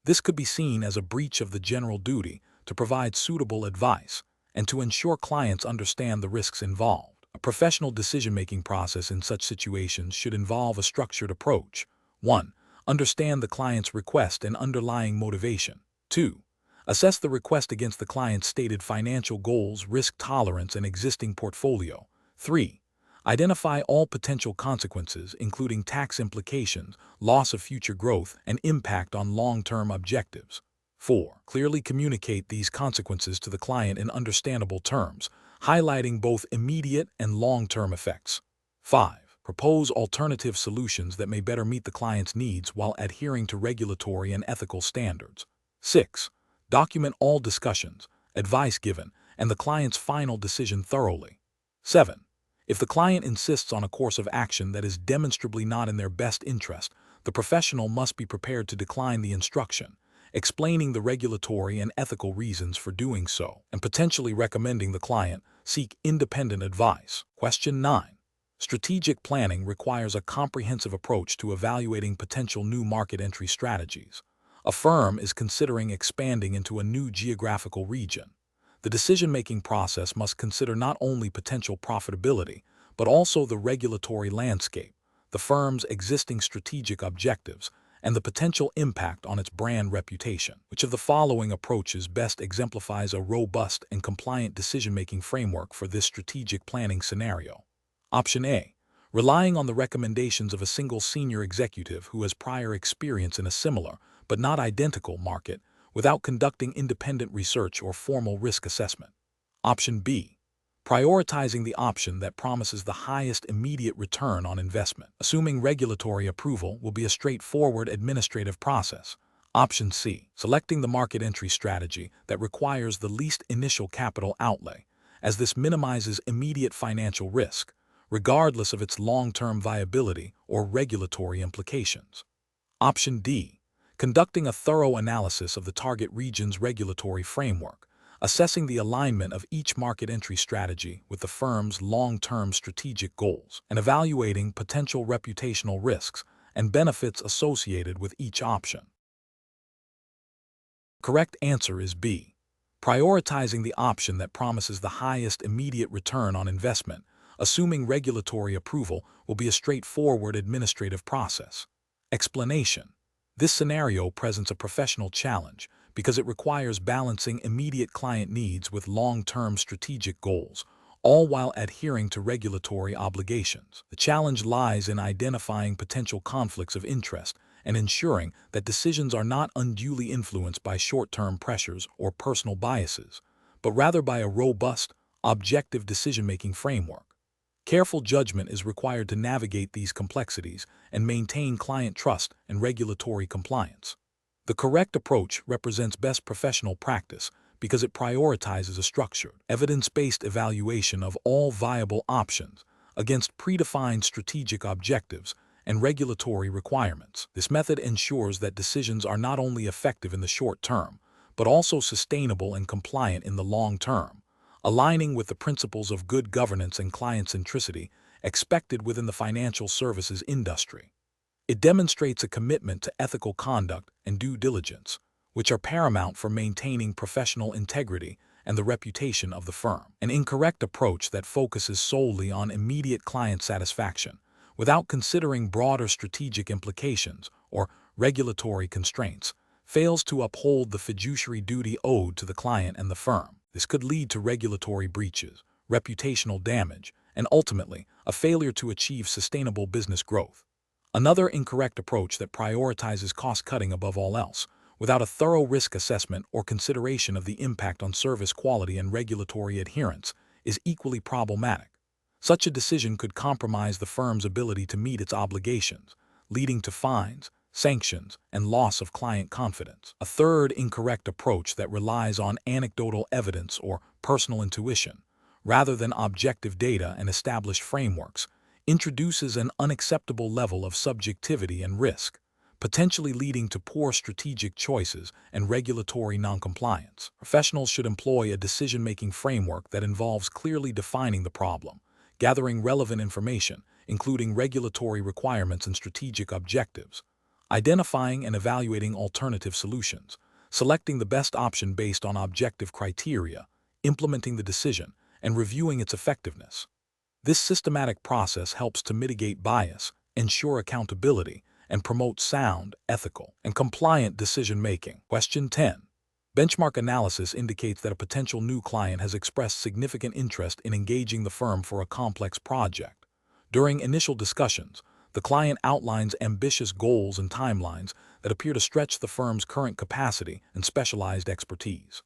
This could be seen as a breach of the general duty to provide suitable advice and to ensure clients understand the risks involved. A professional decision-making process in such situations should involve a structured approach. 1. Understand the client's request and underlying motivation. 2. Assess the request against the client's stated financial goals, risk tolerance, and existing portfolio. 3. Identify all potential consequences, including tax implications, loss of future growth, and impact on long-term objectives. 4. Clearly communicate these consequences to the client in understandable terms, highlighting both immediate and long-term effects. 5. Propose alternative solutions that may better meet the client's needs while adhering to regulatory and ethical standards. 6. Document all discussions, advice given, and the client's final decision thoroughly. 7. If the client insists on a course of action that is demonstrably not in their best interest, the professional must be prepared to decline the instruction, explaining the regulatory and ethical reasons for doing so, and potentially recommending the client seek independent advice. Question 9. Strategic planning requires a comprehensive approach to evaluating potential new market entry strategies. A firm is considering expanding into a new geographical region. The decision-making process must consider not only potential profitability, but also the regulatory landscape, the firm's existing strategic objectives, and the potential impact on its brand reputation. Which of the following approaches best exemplifies a robust and compliant decision-making framework for this strategic planning scenario? Option A. Relying on the recommendations of a single senior executive who has prior experience in a similar, but not identical market, without conducting independent research or formal risk assessment. Option B. Prioritizing the option that promises the highest immediate return on investment, assuming regulatory approval will be a straightforward administrative process. Option C. Selecting the market entry strategy that requires the least initial capital outlay, as this minimizes immediate financial risk, regardless of its long-term viability or regulatory implications. Option D. Conducting a thorough analysis of the target region's regulatory framework, assessing the alignment of each market entry strategy with the firm's long-term strategic goals, and evaluating potential reputational risks and benefits associated with each option. Correct answer is B. Prioritizing the option that promises the highest immediate return on investment, assuming regulatory approval will be a straightforward administrative process. Explanation. This scenario presents a professional challenge because it requires balancing immediate client needs with long-term strategic goals, all while adhering to regulatory obligations. The challenge lies in identifying potential conflicts of interest and ensuring that decisions are not unduly influenced by short-term pressures or personal biases, but rather by a robust, objective decision-making framework. Careful judgment is required to navigate these complexities and maintain client trust and regulatory compliance. The correct approach represents best professional practice because it prioritizes a structured, evidence-based evaluation of all viable options against predefined strategic objectives and regulatory requirements. This method ensures that decisions are not only effective in the short term, but also sustainable and compliant in the long term, aligning with the principles of good governance and client centricity expected within the financial services industry. It demonstrates a commitment to ethical conduct and due diligence, which are paramount for maintaining professional integrity and the reputation of the firm. An incorrect approach that focuses solely on immediate client satisfaction, without considering broader strategic implications or regulatory constraints, fails to uphold the fiduciary duty owed to the client and the firm. This could lead to regulatory breaches, reputational damage, and ultimately, a failure to achieve sustainable business growth. Another incorrect approach that prioritizes cost-cutting above all else, without a thorough risk assessment or consideration of the impact on service quality and regulatory adherence, is equally problematic. Such a decision could compromise the firm's ability to meet its obligations, leading to fines, sanctions, and loss of client confidence. A third incorrect approach that relies on anecdotal evidence or personal intuition, rather than objective data and established frameworks, introduces an unacceptable level of subjectivity and risk, potentially leading to poor strategic choices and regulatory noncompliance. Professionals should employ a decision-making framework that involves clearly defining the problem, gathering relevant information, including regulatory requirements and strategic objectives, identifying and evaluating alternative solutions, selecting the best option based on objective criteria, implementing the decision, and reviewing its effectiveness. This systematic process helps to mitigate bias, ensure accountability, and promote sound, ethical, and compliant decision-making. Question 10. Benchmark analysis indicates that a potential new client has expressed significant interest in engaging the firm for a complex project. During initial discussions, the client outlines ambitious goals and timelines that appear to stretch the firm's current capacity and specialized expertise.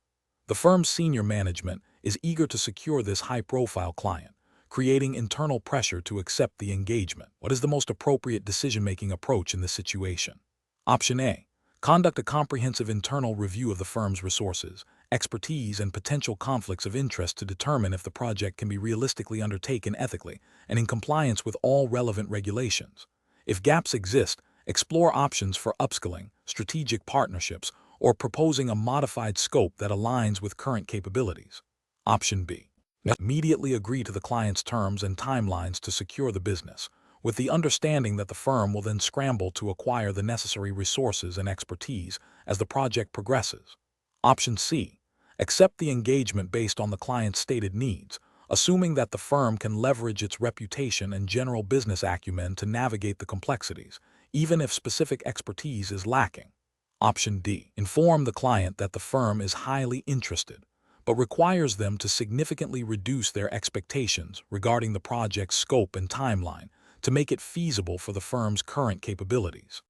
The firm's senior management is eager to secure this high-profile client, creating internal pressure to accept the engagement. What is the most appropriate decision-making approach in this situation? Option A. Conduct a comprehensive internal review of the firm's resources, expertise, and potential conflicts of interest to determine if the project can be realistically undertaken ethically and in compliance with all relevant regulations. If gaps exist, explore options for upskilling, strategic partnerships, or proposing a modified scope that aligns with current capabilities. Option B. Immediately agree to the client's terms and timelines to secure the business, with the understanding that the firm will then scramble to acquire the necessary resources and expertise as the project progresses. Option C. Accept the engagement based on the client's stated needs, assuming that the firm can leverage its reputation and general business acumen to navigate the complexities, even if specific expertise is lacking. Option D. Inform the client that the firm is highly interested, but requires them to significantly reduce their expectations regarding the project's scope and timeline to make it feasible for the firm's current capabilities.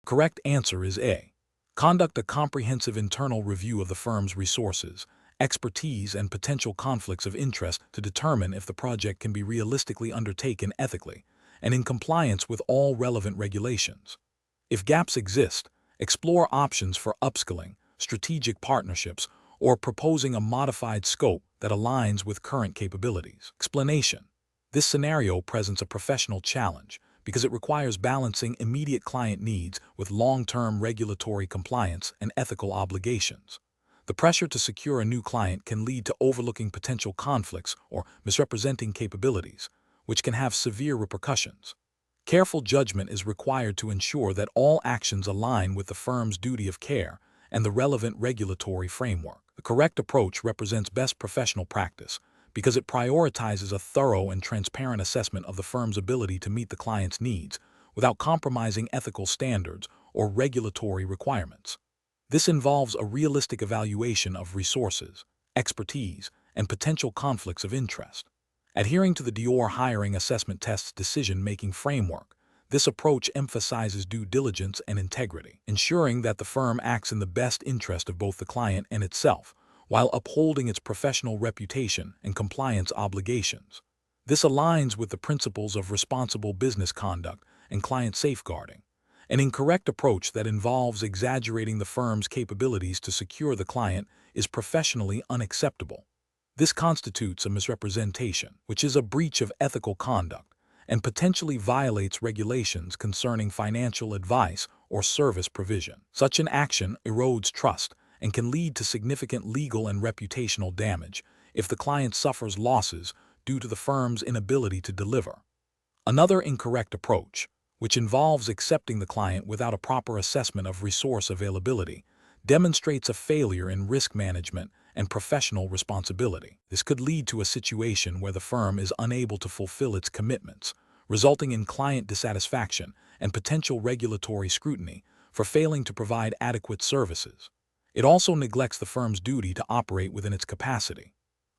Correct answer is A. Conduct a comprehensive internal review of the firm's resources, expertise, and potential conflicts of interest to determine if the project can be realistically undertaken ethically and in compliance with all relevant regulations. If gaps exist, explore options for upskilling, strategic partnerships, or proposing a modified scope that aligns with current capabilities. Explanation. This scenario presents a professional challenge because it requires balancing immediate client needs with long-term regulatory compliance and ethical obligations. The pressure to secure a new client can lead to overlooking potential conflicts or misrepresenting capabilities, which can have severe repercussions. Careful judgment is required to ensure that all actions align with the firm's duty of care and the relevant regulatory framework. The correct approach represents best professional practice because it prioritizes a thorough and transparent assessment of the firm's ability to meet the client's needs without compromising ethical standards or regulatory requirements. This involves a realistic evaluation of resources, expertise, and potential conflicts of interest. Adhering to the Dior hiring assessment test's decision-making framework, this approach emphasizes due diligence and integrity, ensuring that the firm acts in the best interest of both the client and itself, while upholding its professional reputation and compliance obligations. This aligns with the principles of responsible business conduct and client safeguarding. An incorrect approach that involves exaggerating the firm's capabilities to secure the client is professionally unacceptable. This constitutes a misrepresentation, which is a breach of ethical conduct and potentially violates regulations concerning financial advice or service provision. Such an action erodes trust and can lead to significant legal and reputational damage if the client suffers losses due to the firm's inability to deliver. Another incorrect approach, which involves accepting the client without a proper assessment of resource availability, demonstrates a failure in risk management and professional responsibility. This could lead to a situation where the firm is unable to fulfill its commitments, resulting in client dissatisfaction and potential regulatory scrutiny for failing to provide adequate services. It also neglects the firm's duty to operate within its capacity.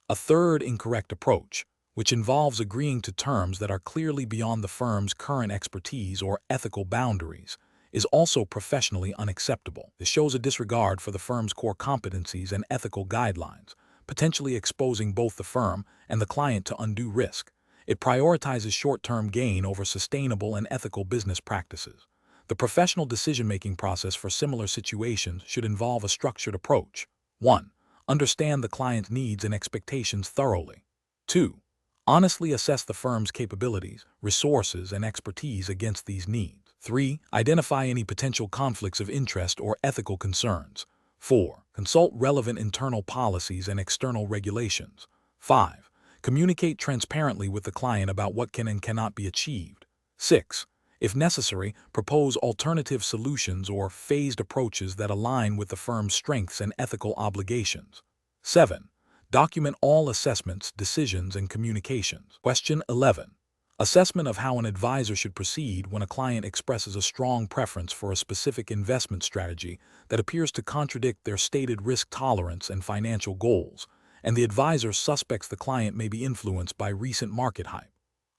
A third incorrect approach, which involves agreeing to terms that are clearly beyond the firm's current expertise or ethical boundaries, is also professionally unacceptable. This shows a disregard for the firm's core competencies and ethical guidelines, potentially exposing both the firm and the client to undue risk. It prioritizes short-term gain over sustainable and ethical business practices. The professional decision-making process for similar situations should involve a structured approach. 1. Understand the client's needs and expectations thoroughly. 2. Honestly assess the firm's capabilities, resources, and expertise against these needs. 3. Identify any potential conflicts of interest or ethical concerns. 4. Consult relevant internal policies and external regulations. 5. Communicate transparently with the client about what can and cannot be achieved. 6. If necessary, propose alternative solutions or phased approaches that align with the firm's strengths and ethical obligations. 7. Document all assessments, decisions, and communications. Question 11. Assessment of how an advisor should proceed when a client expresses a strong preference for a specific investment strategy that appears to contradict their stated risk tolerance and financial goals, and the advisor suspects the client may be influenced by recent market hype.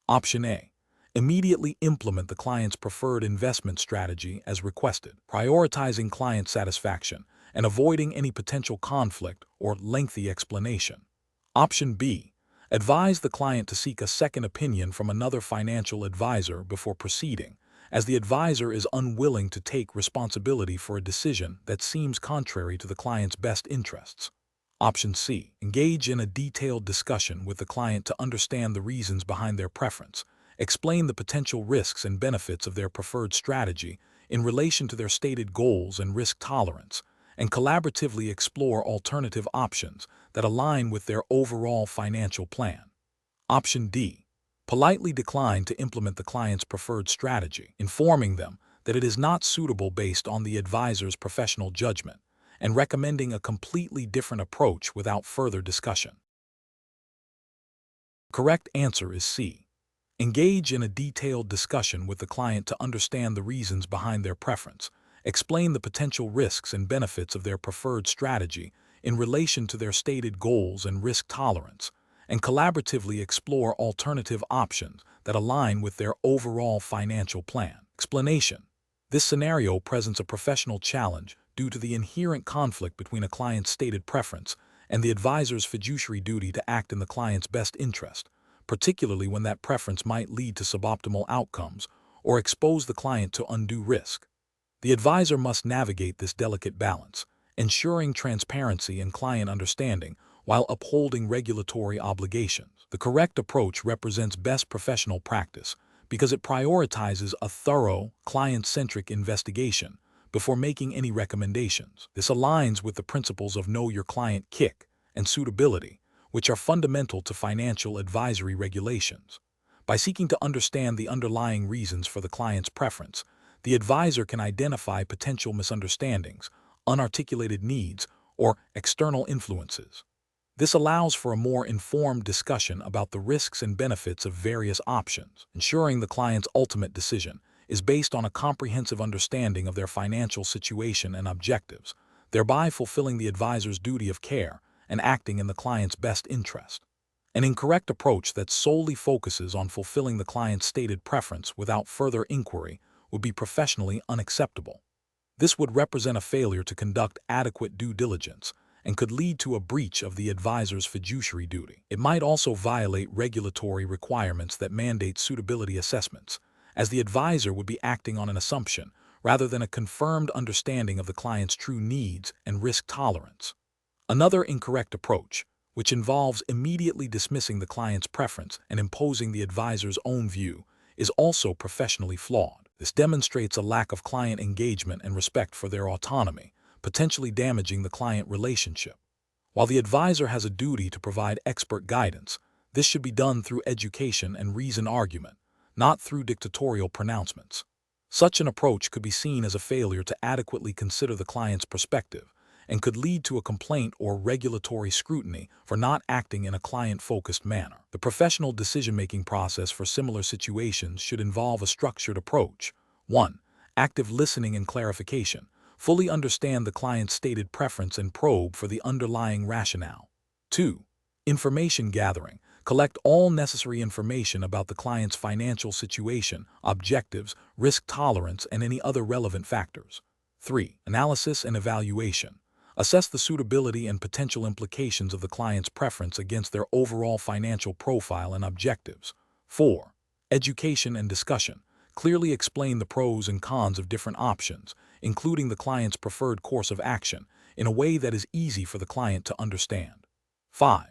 Option A. Immediately implement the client's preferred investment strategy as requested, prioritizing client satisfaction and avoiding any potential conflict or lengthy explanation. Option B. Advise the client to seek a second opinion from another financial advisor before proceeding, as the advisor is unwilling to take responsibility for a decision that seems contrary to the client's best interests. Option C. Engage in a detailed discussion with the client to understand the reasons behind their preference, explain the potential risks and benefits of their preferred strategy in relation to their stated goals and risk tolerance, and collaboratively explore alternative options that align with their overall financial plan. Option D. Politely decline to implement the client's preferred strategy, informing them that it is not suitable based on the advisor's professional judgment, and recommending a completely different approach without further discussion. Correct answer is C. Engage in a detailed discussion with the client to understand the reasons behind their preference. Explain the potential risks and benefits of their preferred strategy in relation to their stated goals and risk tolerance, and collaboratively explore alternative options that align with their overall financial plan. Explanation. This scenario presents a professional challenge due to the inherent conflict between a client's stated preference and the advisor's fiduciary duty to act in the client's best interest, particularly when that preference might lead to suboptimal outcomes or expose the client to undue risk. The advisor must navigate this delicate balance, ensuring transparency and client understanding while upholding regulatory obligations. The correct approach represents best professional practice because it prioritizes a thorough, client-centric investigation before making any recommendations. This aligns with the principles of Know Your Client kick and suitability, which are fundamental to financial advisory regulations. By seeking to understand the underlying reasons for the client's preference, the advisor can identify potential misunderstandings, unarticulated needs, or external influences. This allows for a more informed discussion about the risks and benefits of various options, ensuring the client's ultimate decision is based on a comprehensive understanding of their financial situation and objectives, thereby fulfilling the advisor's duty of care and acting in the client's best interest. An incorrect approach that solely focuses on fulfilling the client's stated preference without further inquiry would be professionally unacceptable. This would represent a failure to conduct adequate due diligence and could lead to a breach of the advisor's fiduciary duty. It might also violate regulatory requirements that mandate suitability assessments, as the advisor would be acting on an assumption rather than a confirmed understanding of the client's true needs and risk tolerance. Another incorrect approach, which involves immediately dismissing the client's preference and imposing the advisor's own view, is also professionally flawed. This demonstrates a lack of client engagement and respect for their autonomy, potentially damaging the client relationship. While the advisor has a duty to provide expert guidance, this should be done through education and reasoned argument, not through dictatorial pronouncements. Such an approach could be seen as a failure to adequately consider the client's perspective and could lead to a complaint or regulatory scrutiny for not acting in a client-focused manner. The professional decision-making process for similar situations should involve a structured approach. 1. Active listening and clarification. Fully understand the client's stated preference and probe for the underlying rationale. 2. Information gathering. Collect all necessary information about the client's financial situation, objectives, risk tolerance, and any other relevant factors. 3. Analysis and evaluation. Assess the suitability and potential implications of the client's preference against their overall financial profile and objectives. 4. Education and discussion. Clearly explain the pros and cons of different options, including the client's preferred course of action, in a way that is easy for the client to understand. 5.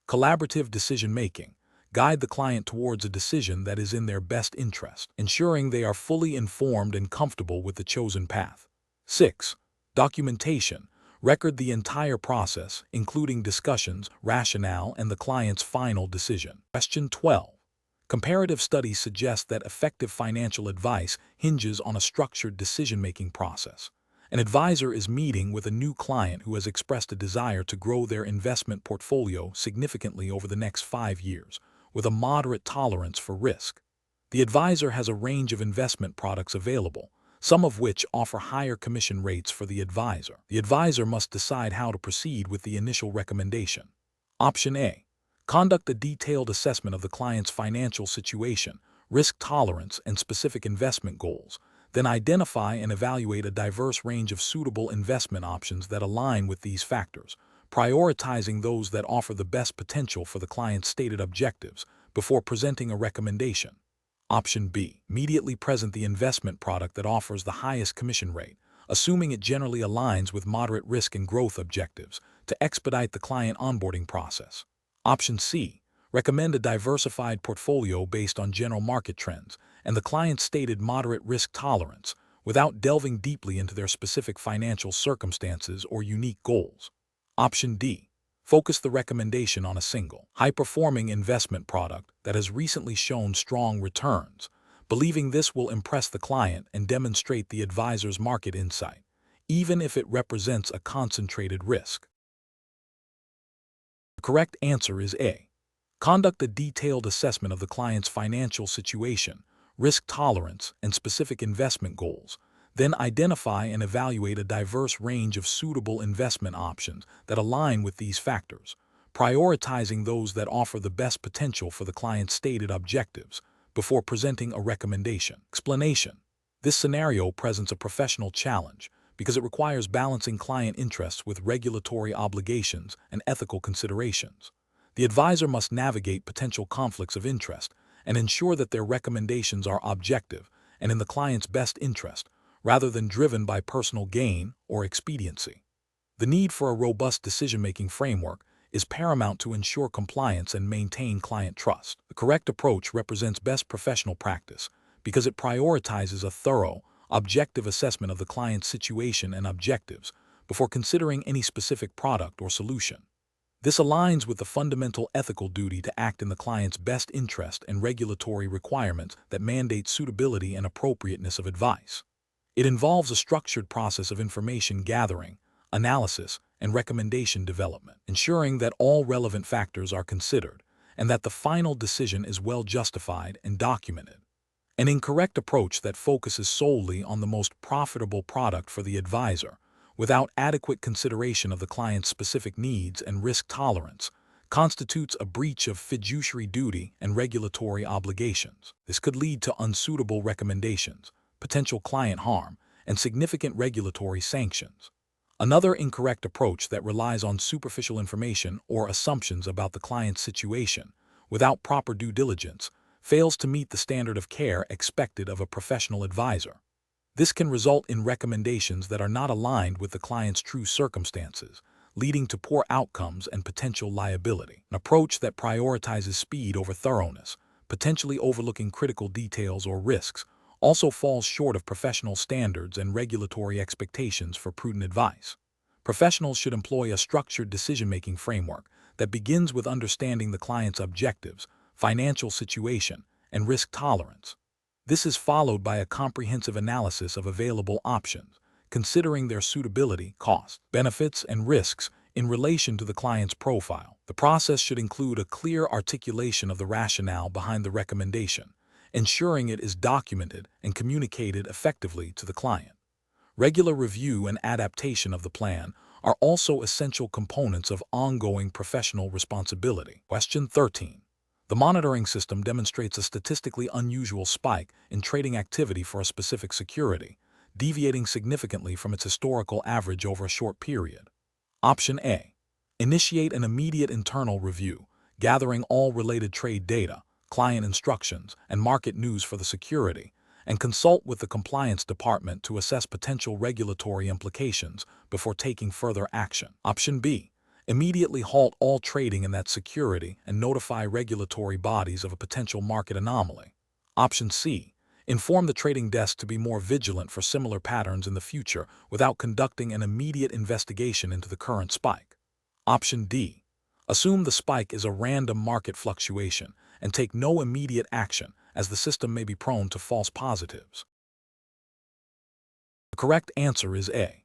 Collaborative decision-making. Guide the client towards a decision that is in their best interest, ensuring they are fully informed and comfortable with the chosen path. 6. Documentation. Record the entire process, including discussions, rationale, and the client's final decision. Question 12. Comparative studies suggest that effective financial advice hinges on a structured decision-making process. An advisor is meeting with a new client who has expressed a desire to grow their investment portfolio significantly over the next 5 years, with a moderate tolerance for risk. The advisor has a range of investment products available, some of which offer higher commission rates for the advisor. The advisor must decide how to proceed with the initial recommendation. Option A. Conduct a detailed assessment of the client's financial situation, risk tolerance, and specific investment goals, then identify and evaluate a diverse range of suitable investment options that align with these factors, prioritizing those that offer the best potential for the client's stated objectives before presenting a recommendation. Option B. Immediately present the investment product that offers the highest commission rate, assuming it generally aligns with moderate risk and growth objectives, to expedite the client onboarding process. Option C. Recommend a diversified portfolio based on general market trends and the client's stated moderate risk tolerance, without delving deeply into their specific financial circumstances or unique goals. Option D. Focus the recommendation on a single, high-performing investment product that has recently shown strong returns, believing this will impress the client and demonstrate the advisor's market insight, even if it represents a concentrated risk. The correct answer is A. Conduct a detailed assessment of the client's financial situation, risk tolerance, and specific investment goals. Then identify and evaluate a diverse range of suitable investment options that align with these factors, prioritizing those that offer the best potential for the client's stated objectives before presenting a recommendation. Explanation. This scenario presents a professional challenge because it requires balancing client interests with regulatory obligations and ethical considerations. The advisor must navigate potential conflicts of interest and ensure that their recommendations are objective and in the client's best interest, rather than driven by personal gain or expediency. The need for a robust decision-making framework is paramount to ensure compliance and maintain client trust. The correct approach represents best professional practice because it prioritizes a thorough, objective assessment of the client's situation and objectives before considering any specific product or solution. This aligns with the fundamental ethical duty to act in the client's best interest and regulatory requirements that mandate suitability and appropriateness of advice. It involves a structured process of information gathering, analysis, and recommendation development, ensuring that all relevant factors are considered and that the final decision is well justified and documented. An incorrect approach that focuses solely on the most profitable product for the advisor, without adequate consideration of the client's specific needs and risk tolerance, constitutes a breach of fiduciary duty and regulatory obligations. This could lead to unsuitable recommendations, potential client harm, and significant regulatory sanctions. Another incorrect approach that relies on superficial information or assumptions about the client's situation, without proper due diligence, fails to meet the standard of care expected of a professional advisor. This can result in recommendations that are not aligned with the client's true circumstances, leading to poor outcomes and potential liability. An approach that prioritizes speed over thoroughness, potentially overlooking critical details or risks, also falls short of professional standards and regulatory expectations for prudent advice. Professionals should employ a structured decision-making framework that begins with understanding the client's objectives, financial situation, and risk tolerance. This is followed by a comprehensive analysis of available options, considering their suitability, costs, benefits, and risks in relation to the client's profile. The process should include a clear articulation of the rationale behind the recommendation, ensuring it is documented and communicated effectively to the client. Regular review and adaptation of the plan are also essential components of ongoing professional responsibility. Question 13. The monitoring system demonstrates a statistically unusual spike in trading activity for a specific security, deviating significantly from its historical average over a short period. Option A. Initiate an immediate internal review, gathering all related trade data, client instructions, and market news for the security, and consult with the compliance department to assess potential regulatory implications before taking further action. Option B. Immediately halt all trading in that security and notify regulatory bodies of a potential market anomaly. Option C. Inform the trading desk to be more vigilant for similar patterns in the future without conducting an immediate investigation into the current spike. Option D. Assume the spike is a random market fluctuation and take no immediate action, as the system may be prone to false positives. The correct answer is A.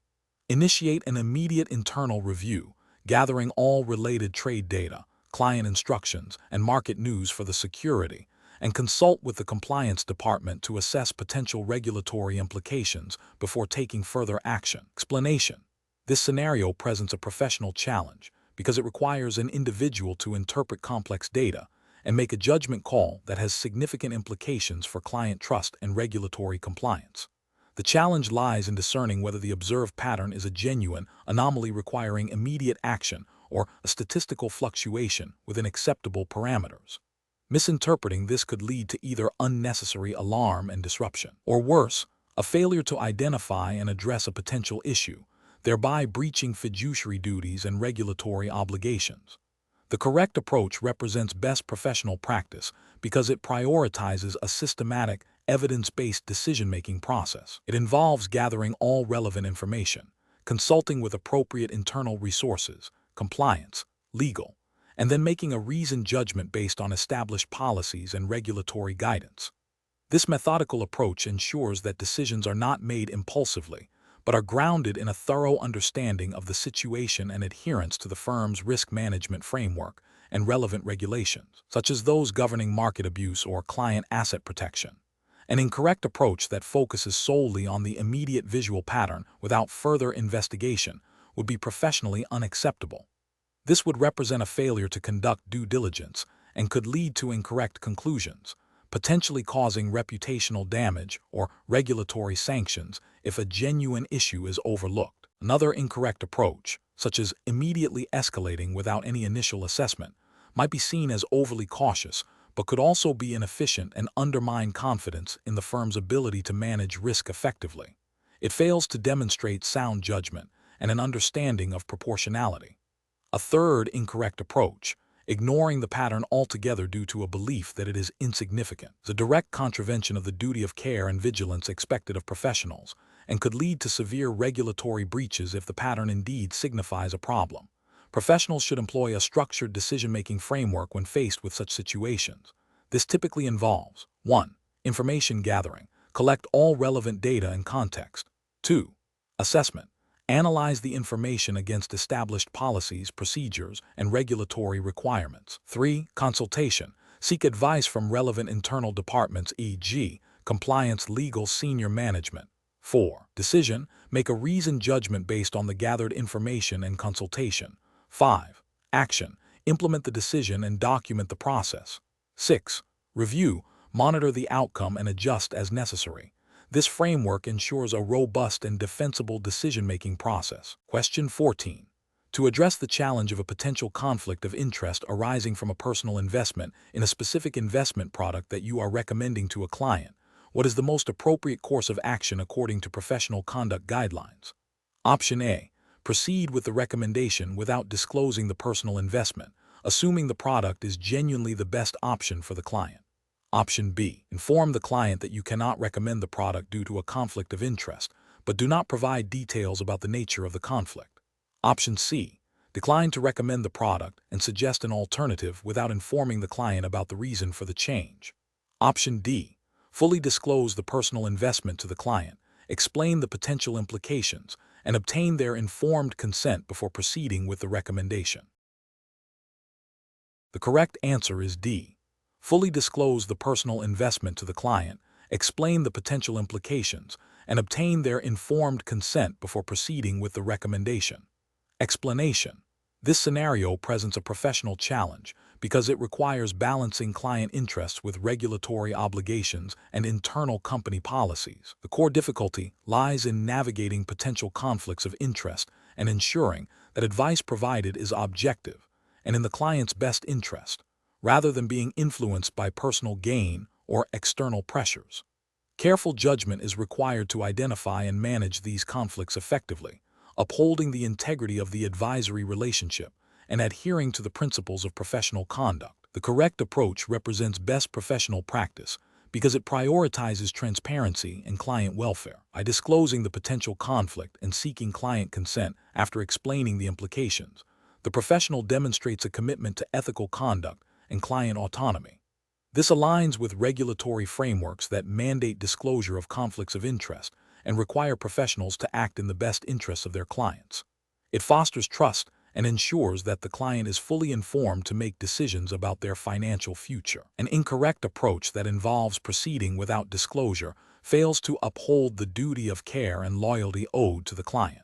Initiate an immediate internal review, gathering all related trade data, client instructions, and market news for the security, and consult with the compliance department to assess potential regulatory implications before taking further action. Explanation. This scenario presents a professional challenge because it requires an individual to interpret complex data and make a judgment call that has significant implications for client trust and regulatory compliance. The challenge lies in discerning whether the observed pattern is a genuine anomaly requiring immediate action or a statistical fluctuation within acceptable parameters. Misinterpreting this could lead to either unnecessary alarm and disruption, or worse, a failure to identify and address a potential issue, thereby breaching fiduciary duties and regulatory obligations. The correct approach represents best professional practice because it prioritizes a systematic, evidence-based decision-making process. It involves gathering all relevant information, consulting with appropriate internal resources, compliance, legal, and then making a reasoned judgment based on established policies and regulatory guidance. This methodical approach ensures that decisions are not made impulsively, but are grounded in a thorough understanding of the situation and adherence to the firm's risk management framework and relevant regulations, such as those governing market abuse or client asset protection. An incorrect approach that focuses solely on the immediate visual pattern without further investigation would be professionally unacceptable. This would represent a failure to conduct due diligence and could lead to incorrect conclusions, potentially causing reputational damage or regulatory sanctions if a genuine issue is overlooked. Another incorrect approach, such as immediately escalating without any initial assessment, might be seen as overly cautious, but could also be inefficient and undermine confidence in the firm's ability to manage risk effectively. It fails to demonstrate sound judgment and an understanding of proportionality. A third incorrect approach, ignoring the pattern altogether due to a belief that it is insignificant, is a direct contravention of the duty of care and vigilance expected of professionals, and could lead to severe regulatory breaches if the pattern indeed signifies a problem. Professionals should employ a structured decision-making framework when faced with such situations. This typically involves 1. Information gathering. Collect all relevant data and context. 2. Assessment. Analyze the information against established policies, procedures, and regulatory requirements. 3. Consultation. Seek advice from relevant internal departments, e.g., compliance, legal, senior management. 4. Decision. Make a reasoned judgment based on the gathered information and consultation. 5. Action. Implement the decision and document the process. 6. Review. Monitor the outcome and adjust as necessary. This framework ensures a robust and defensible decision-making process. Question 14. To address the challenge of a potential conflict of interest arising from a personal investment in a specific investment product that you are recommending to a client, what is the most appropriate course of action according to professional conduct guidelines? Option A. Proceed with the recommendation without disclosing the personal investment, assuming the product is genuinely the best option for the client. Option B. Inform the client that you cannot recommend the product due to a conflict of interest, but do not provide details about the nature of the conflict. Option C. Decline to recommend the product and suggest an alternative without informing the client about the reason for the change. Option D. Fully disclose the personal investment to the client, explain the potential implications, and obtain their informed consent before proceeding with the recommendation. The correct answer is D. Fully disclose the personal investment to the client, explain the potential implications, and obtain their informed consent before proceeding with the recommendation. Explanation. This scenario presents a professional challenge because it requires balancing client interests with regulatory obligations and internal company policies. The core difficulty lies in navigating potential conflicts of interest and ensuring that advice provided is objective and in the client's best interest, rather than being influenced by personal gain or external pressures. Careful judgment is required to identify and manage these conflicts effectively, upholding the integrity of the advisory relationship and adhering to the principles of professional conduct. The correct approach represents best professional practice because it prioritizes transparency and client welfare. By disclosing the potential conflict and seeking client consent after explaining the implications, the professional demonstrates a commitment to ethical conduct and client autonomy. This aligns with regulatory frameworks that mandate disclosure of conflicts of interest and require professionals to act in the best interests of their clients. It fosters trust and ensures that the client is fully informed to make decisions about their financial future. An incorrect approach that involves proceeding without disclosure fails to uphold the duty of care and loyalty owed to the client.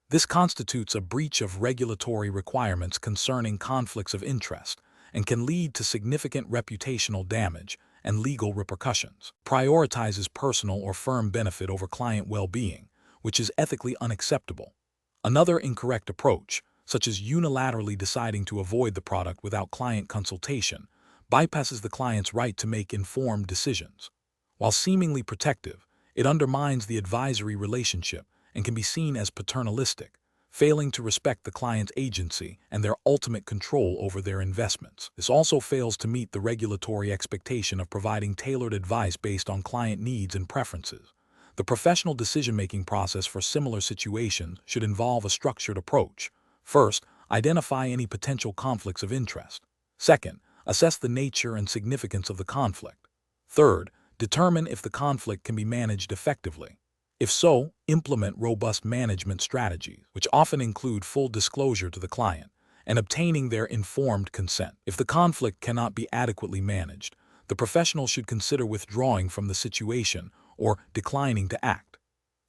This constitutes a breach of regulatory requirements concerning conflicts of interest and can lead to significant reputational damage and legal repercussions. Prioritizes personal or firm benefit over client well-being, which is ethically unacceptable. Another incorrect approach, such as unilaterally deciding to avoid the product without client consultation, bypasses the client's right to make informed decisions. While seemingly protective, it undermines the advisory relationship and can be seen as paternalistic, failing to respect the client's agency and their ultimate control over their investments. This also fails to meet the regulatory expectation of providing tailored advice based on client needs and preferences. The professional decision-making process for similar situations should involve a structured approach. First, Identify any potential conflicts of interest. Second, assess the nature and significance of the conflict. Third, determine if the conflict can be managed effectively. If so, implement robust management strategies, which often include full disclosure to the client and obtaining their informed consent. If the conflict cannot be adequately managed, the professional should consider withdrawing from the situation or declining to act.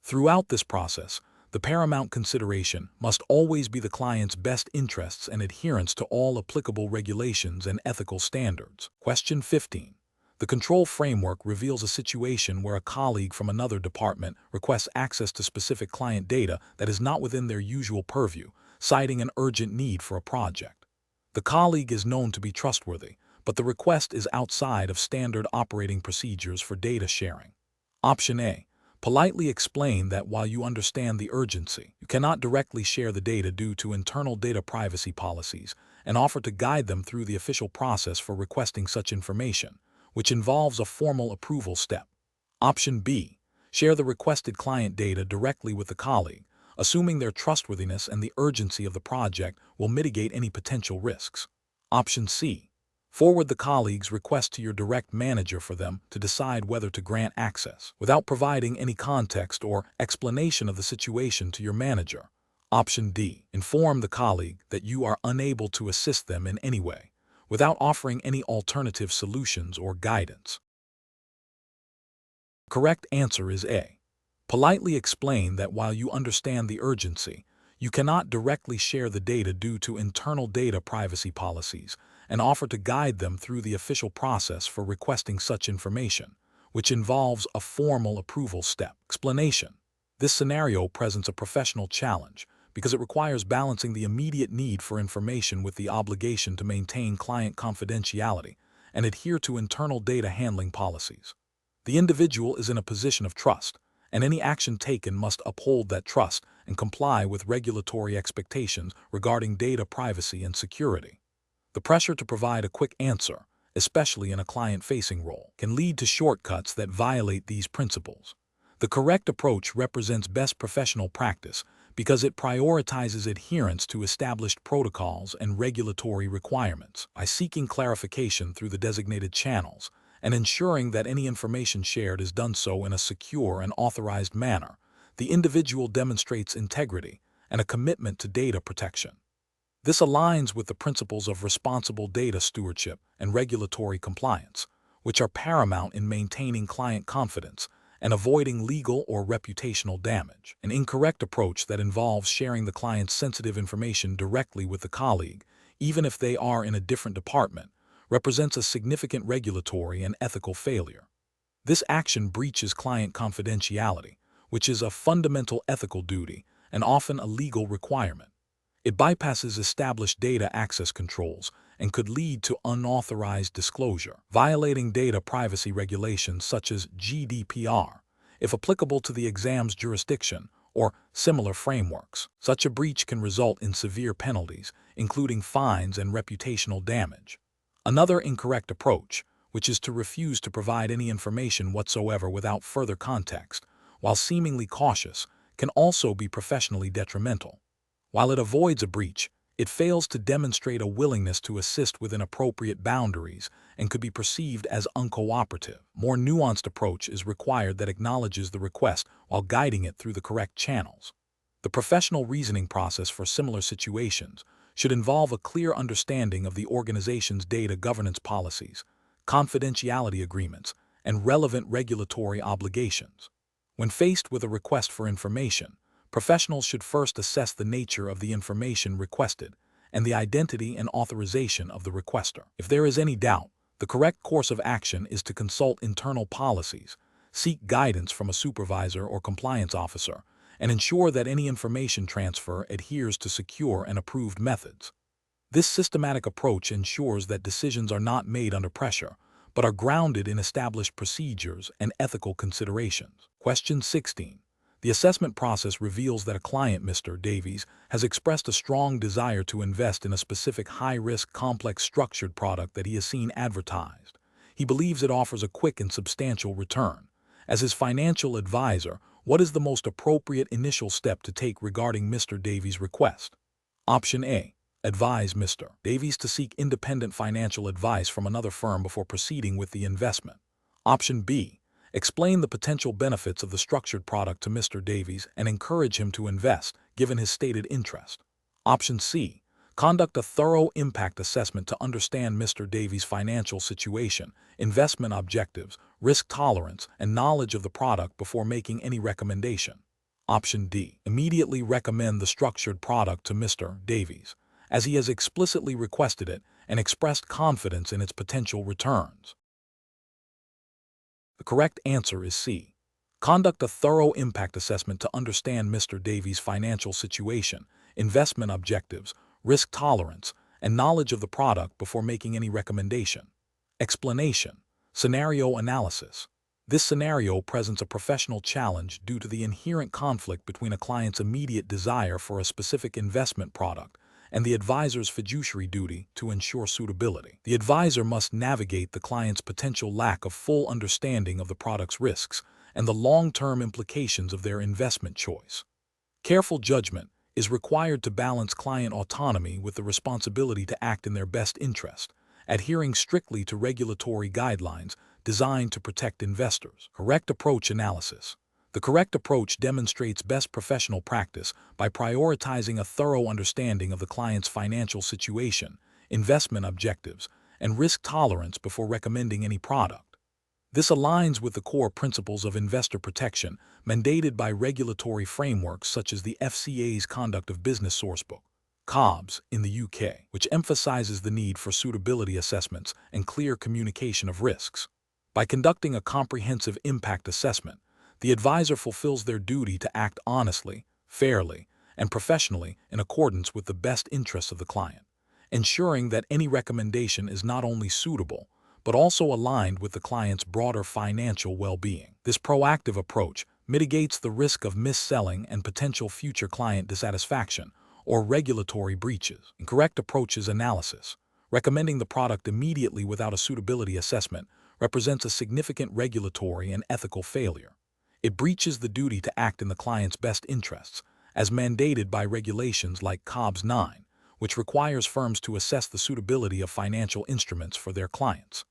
Throughout this process, the paramount consideration must always be the client's best interests and adherence to all applicable regulations and ethical standards. Question 15. The control framework reveals a situation where a colleague from another department requests access to specific client data that is not within their usual purview, citing an urgent need for a project. The colleague is known to be trustworthy, but the request is outside of standard operating procedures for data sharing. Option A. Politely explain that while you understand the urgency, you cannot directly share the data due to internal data privacy policies, and offer to guide them through the official process for requesting such information, which involves a formal approval step. Option B. Share the requested client data directly with the colleague, assuming their trustworthiness and the urgency of the project will mitigate any potential risks. Option C. Forward the colleague's request to your direct manager for them to decide whether to grant access, without providing any context or explanation of the situation to your manager. Option D. Inform the colleague that you are unable to assist them in any way, without offering any alternative solutions or guidance. The correct answer is A. Politely explain that while you understand the urgency, you cannot directly share the data due to internal data privacy policies, and offer to guide them through the official process for requesting such information, which involves a formal approval step. Explanation. This scenario presents a professional challenge because it requires balancing the immediate need for information with the obligation to maintain client confidentiality and adhere to internal data handling policies. The individual is in a position of trust, and any action taken must uphold that trust and comply with regulatory expectations regarding data privacy and security. The pressure to provide a quick answer, especially in a client-facing role, can lead to shortcuts that violate these principles. The correct approach represents best professional practice because it prioritizes adherence to established protocols and regulatory requirements. By seeking clarification through the designated channels and ensuring that any information shared is done so in a secure and authorized manner, the individual demonstrates integrity and a commitment to data protection. This aligns with the principles of responsible data stewardship and regulatory compliance, which are paramount in maintaining client confidence and avoiding legal or reputational damage. An incorrect approach that involves sharing the client's sensitive information directly with the colleague, even if they are in a different department, represents a significant regulatory and ethical failure. This action breaches client confidentiality, which is a fundamental ethical duty and often a legal requirement. It bypasses established data access controls and could lead to unauthorized disclosure, violating data privacy regulations such as GDPR, if applicable to the exam's jurisdiction, or similar frameworks. Such a breach can result in severe penalties, including fines and reputational damage. Another incorrect approach, which is to refuse to provide any information whatsoever without further context, while seemingly cautious, can also be professionally detrimental. While it avoids a breach, it fails to demonstrate a willingness to assist within appropriate boundaries and could be perceived as uncooperative. More nuanced approach is required that acknowledges the request while guiding it through the correct channels. The professional reasoning process for similar situations should involve a clear understanding of the organization's data governance policies, confidentiality agreements, and relevant regulatory obligations. When faced with a request for information, professionals should first assess the nature of the information requested and the identity and authorization of the requester. If there is any doubt, the correct course of action is to consult internal policies, seek guidance from a supervisor or compliance officer, and ensure that any information transfer adheres to secure and approved methods. This systematic approach ensures that decisions are not made under pressure, but are grounded in established procedures and ethical considerations. Question 16. The assessment process reveals that a client, Mr. Davies, has expressed a strong desire to invest in a specific high-risk, complex structured product that he has seen advertised. He believes it offers a quick and substantial return. As his financial advisor, what is the most appropriate initial step to take regarding Mr. Davies' request? Option A. Advise Mr. Davies to seek independent financial advice from another firm before proceeding with the investment. Option B. Explain the potential benefits of the structured product to Mr. Davies and encourage him to invest, given his stated interest. Option C. Conduct a thorough impact assessment to understand Mr. Davies' financial situation, investment objectives, risk tolerance, and knowledge of the product before making any recommendation. Option D. Immediately recommend the structured product to Mr. Davies, as he has explicitly requested it and expressed confidence in its potential returns. The correct answer is C. Conduct a thorough impact assessment to understand Mr. Davies' financial situation, investment objectives, risk tolerance, and knowledge of the product before making any recommendation. Explanation. Scenario analysis. This scenario presents a professional challenge due to the inherent conflict between a client's immediate desire for a specific investment product and the advisor's fiduciary duty to ensure suitability. The advisor must navigate the client's potential lack of full understanding of the product's risks and the long-term implications of their investment choice. Careful judgment is required to balance client autonomy with the responsibility to act in their best interest, adhering strictly to regulatory guidelines designed to protect investors. Correct approach analysis. The correct approach demonstrates best professional practice by prioritizing a thorough understanding of the client's financial situation, investment objectives, and risk tolerance before recommending any product. This aligns with the core principles of investor protection mandated by regulatory frameworks such as the FCA's Conduct of Business Sourcebook, COBS, in the UK, which emphasizes the need for suitability assessments and clear communication of risks. By conducting a comprehensive impact assessment, the advisor fulfills their duty to act honestly, fairly, and professionally in accordance with the best interests of the client, ensuring that any recommendation is not only suitable, but also aligned with the client's broader financial well-being. This proactive approach mitigates the risk of mis-selling and potential future client dissatisfaction or regulatory breaches. Incorrect approaches analysis. Recommending the product immediately without a suitability assessment represents a significant regulatory and ethical failure. It breaches the duty to act in the client's best interests, as mandated by regulations like COBS 9, which requires firms to assess the suitability of financial instruments for their clients.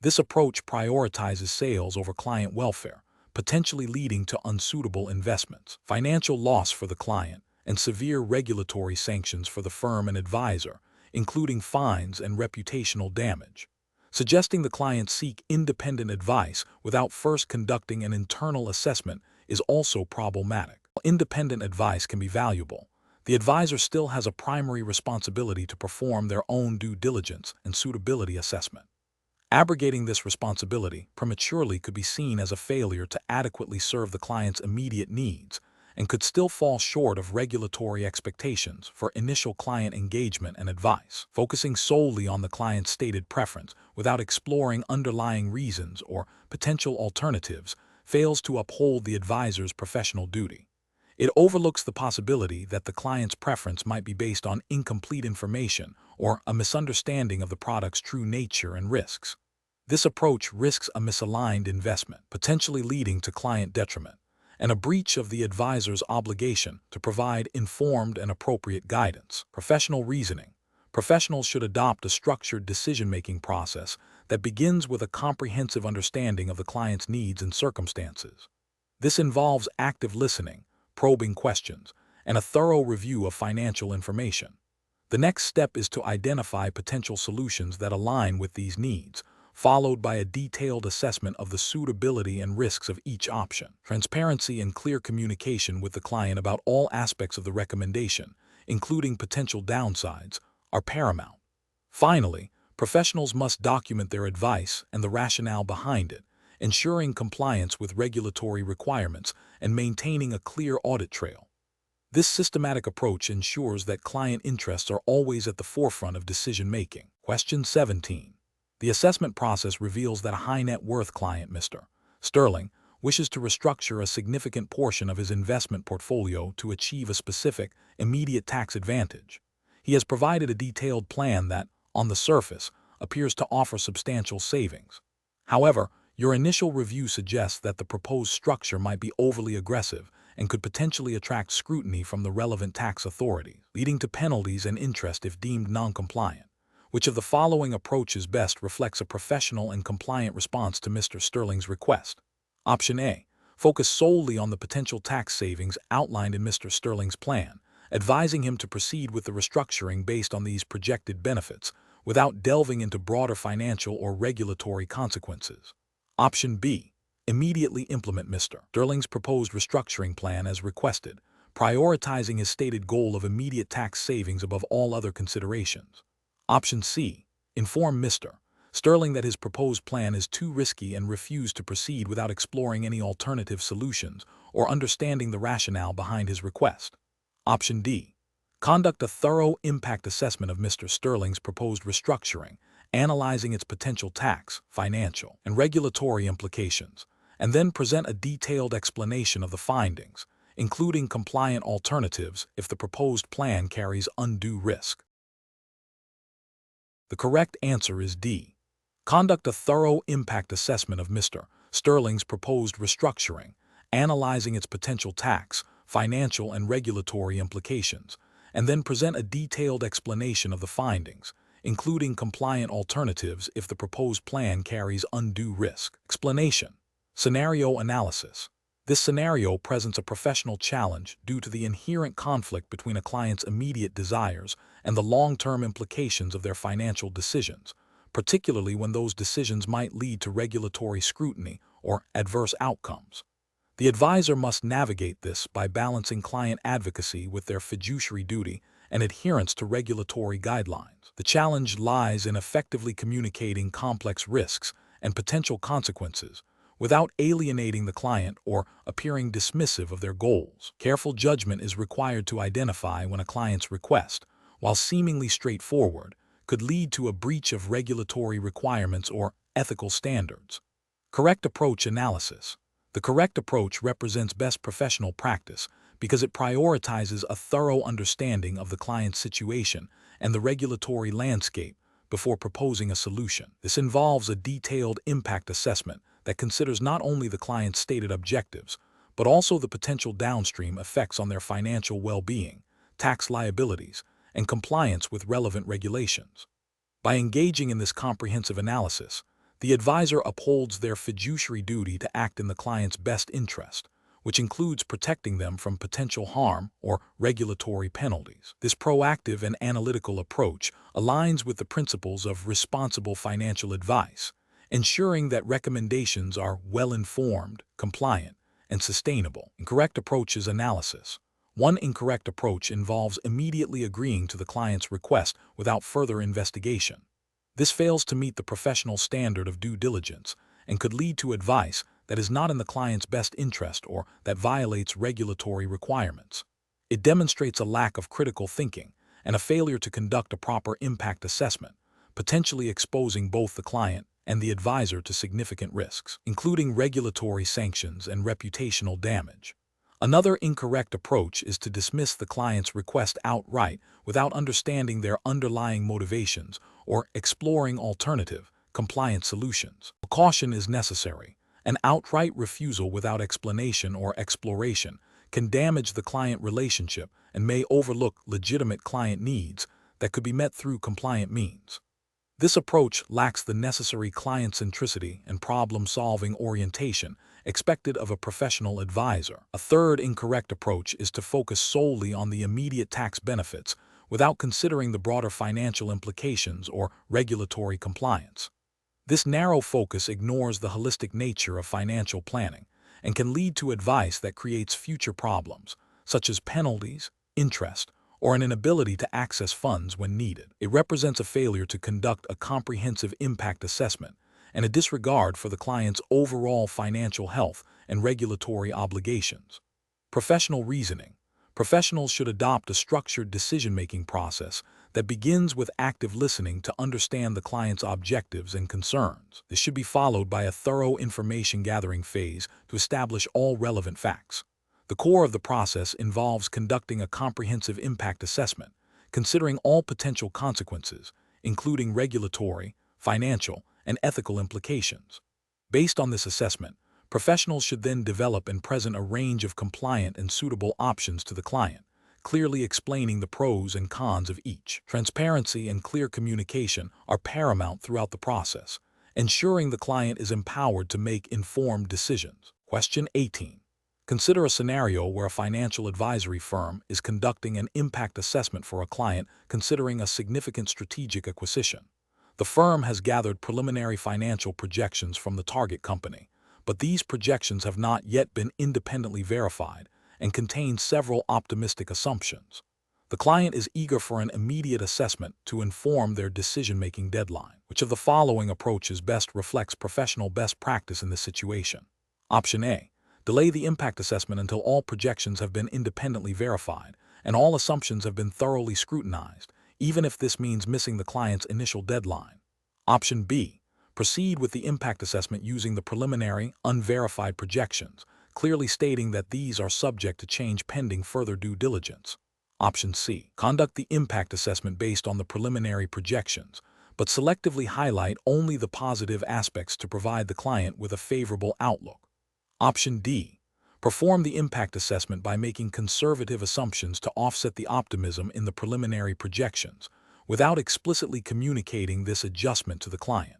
This approach prioritizes sales over client welfare, potentially leading to unsuitable investments, financial loss for the client, and severe regulatory sanctions for the firm and advisor, including fines and reputational damage. Suggesting the client seek independent advice without first conducting an internal assessment is also problematic. While independent advice can be valuable, the advisor still has a primary responsibility to perform their own due diligence and suitability assessment. Abrogating this responsibility prematurely could be seen as a failure to adequately serve the client's immediate needs and could still fall short of regulatory expectations for initial client engagement and advice. Focusing solely on the client's stated preference without exploring underlying reasons or potential alternatives fails to uphold the advisor's professional duty. It overlooks the possibility that the client's preference might be based on incomplete information or a misunderstanding of the product's true nature and risks. This approach risks a misaligned investment, potentially leading to client detriment, and a breach of the advisor's obligation to provide informed and appropriate guidance. Professional reasoning. Professionals should adopt a structured decision-making process that begins with a comprehensive understanding of the client's needs and circumstances. This involves active listening, probing questions, and a thorough review of financial information. The next step is to identify potential solutions that align with these needs, followed by a detailed assessment of the suitability and risks of each option. Transparency and clear communication with the client about all aspects of the recommendation, including potential downsides, are paramount. Finally, professionals must document their advice and the rationale behind it, ensuring compliance with regulatory requirements and maintaining a clear audit trail. This systematic approach ensures that client interests are always at the forefront of decision-making. Question 17. The assessment process reveals that a high-net-worth client, Mr. Sterling, wishes to restructure a significant portion of his investment portfolio to achieve a specific, immediate tax advantage. He has provided a detailed plan that, on the surface, appears to offer substantial savings. However, your initial review suggests that the proposed structure might be overly aggressive and could potentially attract scrutiny from the relevant tax authorities, leading to penalties and interest if deemed non-compliant. Which of the following approaches best reflects a professional and compliant response to Mr. Sterling's request? Option A. Focus solely on the potential tax savings outlined in Mr. Sterling's plan, advising him to proceed with the restructuring based on these projected benefits, without delving into broader financial or regulatory consequences. Option B. Immediately implement Mr. Sterling's proposed restructuring plan as requested, prioritizing his stated goal of immediate tax savings above all other considerations. Option C. Inform Mr. Sterling that his proposed plan is too risky and refuse to proceed without exploring any alternative solutions or understanding the rationale behind his request. Option D. Conduct a thorough impact assessment of Mr. Sterling's proposed restructuring, analyzing its potential tax, financial, and regulatory implications, and then present a detailed explanation of the findings, including compliant alternatives if the proposed plan carries undue risk. The correct answer is D. Conduct a thorough impact assessment of Mr. Sterling's proposed restructuring, analyzing its potential tax, financial, and regulatory implications, and then present a detailed explanation of the findings, including compliant alternatives if the proposed plan carries undue risk. Explanation. Scenario analysis. This scenario presents a professional challenge due to the inherent conflict between a client's immediate desires and the long-term implications of their financial decisions, particularly when those decisions might lead to regulatory scrutiny or adverse outcomes. The advisor must navigate this by balancing client advocacy with their fiduciary duty and adherence to regulatory guidelines. The challenge lies in effectively communicating complex risks and potential consequences without alienating the client or appearing dismissive of their goals. Careful judgment is required to identify when a client's request, while seemingly straightforward, could lead to a breach of regulatory requirements or ethical standards. Correct approach analysis. The correct approach represents best professional practice because it prioritizes a thorough understanding of the client's situation and the regulatory landscape before proposing a solution. This involves a detailed impact assessment that considers not only the client's stated objectives, but also the potential downstream effects on their financial well-being, tax liabilities, and compliance with relevant regulations. By engaging in this comprehensive analysis, the advisor upholds their fiduciary duty to act in the client's best interest, which includes protecting them from potential harm or regulatory penalties. This proactive and analytical approach aligns with the principles of responsible financial advice, ensuring that recommendations are well-informed, compliant, and sustainable. Incorrect approaches analysis. One incorrect approach involves immediately agreeing to the client's request without further investigation. This fails to meet the professional standard of due diligence and could lead to advice that is not in the client's best interest or that violates regulatory requirements. It demonstrates a lack of critical thinking and a failure to conduct a proper impact assessment, potentially exposing both the client and the advisor to significant risks, including regulatory sanctions and reputational damage. Another incorrect approach is to dismiss the client's request outright without understanding their underlying motivations or exploring alternative, compliant solutions. Caution is necessary. An outright refusal without explanation or exploration can damage the client relationship and may overlook legitimate client needs that could be met through compliant means. This approach lacks the necessary client centricity and problem-solving orientation expected of a professional advisor. A third incorrect approach is to focus solely on the immediate tax benefits without considering the broader financial implications or regulatory compliance. This narrow focus ignores the holistic nature of financial planning and can lead to advice that creates future problems, such as penalties, interest, or an inability to access funds when needed. It represents a failure to conduct a comprehensive impact assessment and a disregard for the client's overall financial health and regulatory obligations. Professional reasoning. Professionals should adopt a structured decision-making process that begins with active listening to understand the client's objectives and concerns. This should be followed by a thorough information-gathering phase to establish all relevant facts. The core of the process involves conducting a comprehensive impact assessment, considering all potential consequences, including regulatory, financial, and ethical implications. Based on this assessment, Professionals should then develop and present a range of compliant and suitable options to the client, clearly explaining the pros and cons of each. Transparency and clear communication are paramount throughout the process, ensuring the client is empowered to make informed decisions. Question 18. Consider a scenario where a financial advisory firm is conducting an impact assessment for a client considering a significant strategic acquisition. The firm has gathered preliminary financial projections from the target company, but these projections have not yet been independently verified and contain several optimistic assumptions. The client is eager for an immediate assessment to inform their decision-making deadline. Which of the following approaches best reflects professional best practice in this situation? Option A. Delay the impact assessment until all projections have been independently verified and all assumptions have been thoroughly scrutinized, even if this means missing the client's initial deadline. Option B. Proceed with the impact assessment using the preliminary, unverified projections, clearly stating that these are subject to change pending further due diligence. Option C. Conduct the impact assessment based on the preliminary projections, but selectively highlight only the positive aspects to provide the client with a favorable outlook. Option D. Perform the impact assessment by making conservative assumptions to offset the optimism in the preliminary projections, without explicitly communicating this adjustment to the client.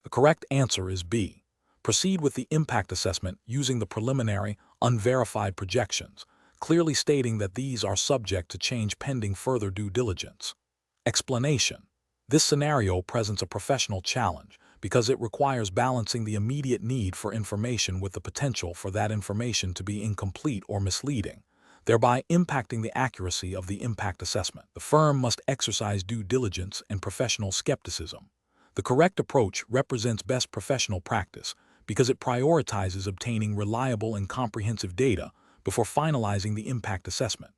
The correct answer is B. Proceed with the impact assessment using the preliminary, unverified projections, clearly stating that these are subject to change pending further due diligence. Explanation. This scenario presents a professional challenge because it requires balancing the immediate need for information with the potential for that information to be incomplete or misleading, thereby impacting the accuracy of the impact assessment. The firm must exercise due diligence and professional skepticism. The correct approach represents best professional practice because it prioritizes obtaining reliable and comprehensive data before finalizing the impact assessment.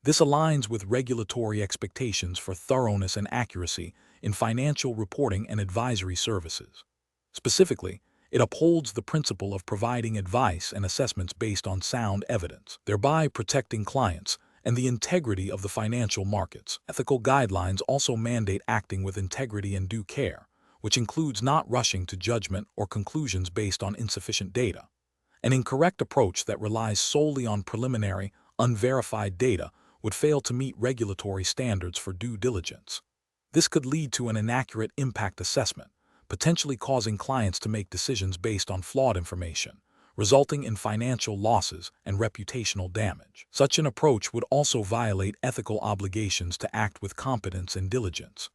This aligns with regulatory expectations for thoroughness and accuracy in financial reporting and advisory services. Specifically, it upholds the principle of providing advice and assessments based on sound evidence, thereby protecting clients and the integrity of the financial markets. Ethical guidelines also mandate acting with integrity and due care, which includes not rushing to judgment or conclusions based on insufficient data. An incorrect approach that relies solely on preliminary, unverified data would fail to meet regulatory standards for due diligence. This could lead to an inaccurate impact assessment, potentially causing clients to make decisions based on flawed information, resulting in financial losses and reputational damage. Such an approach would also violate ethical obligations to act with competence and diligence.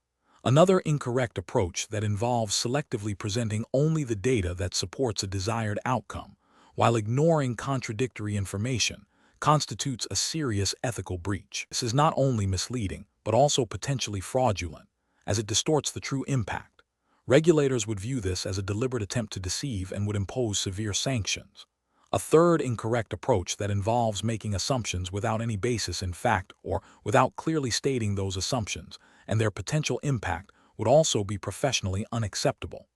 Another incorrect approach that involves selectively presenting only the data that supports a desired outcome, while ignoring contradictory information, constitutes a serious ethical breach. This is not only misleading, but also potentially fraudulent, as it distorts the true impact. Regulators would view this as a deliberate attempt to deceive and would impose severe sanctions. A third incorrect approach that involves making assumptions without any basis in fact or without clearly stating those assumptions and their potential impact would also be professionally unacceptable.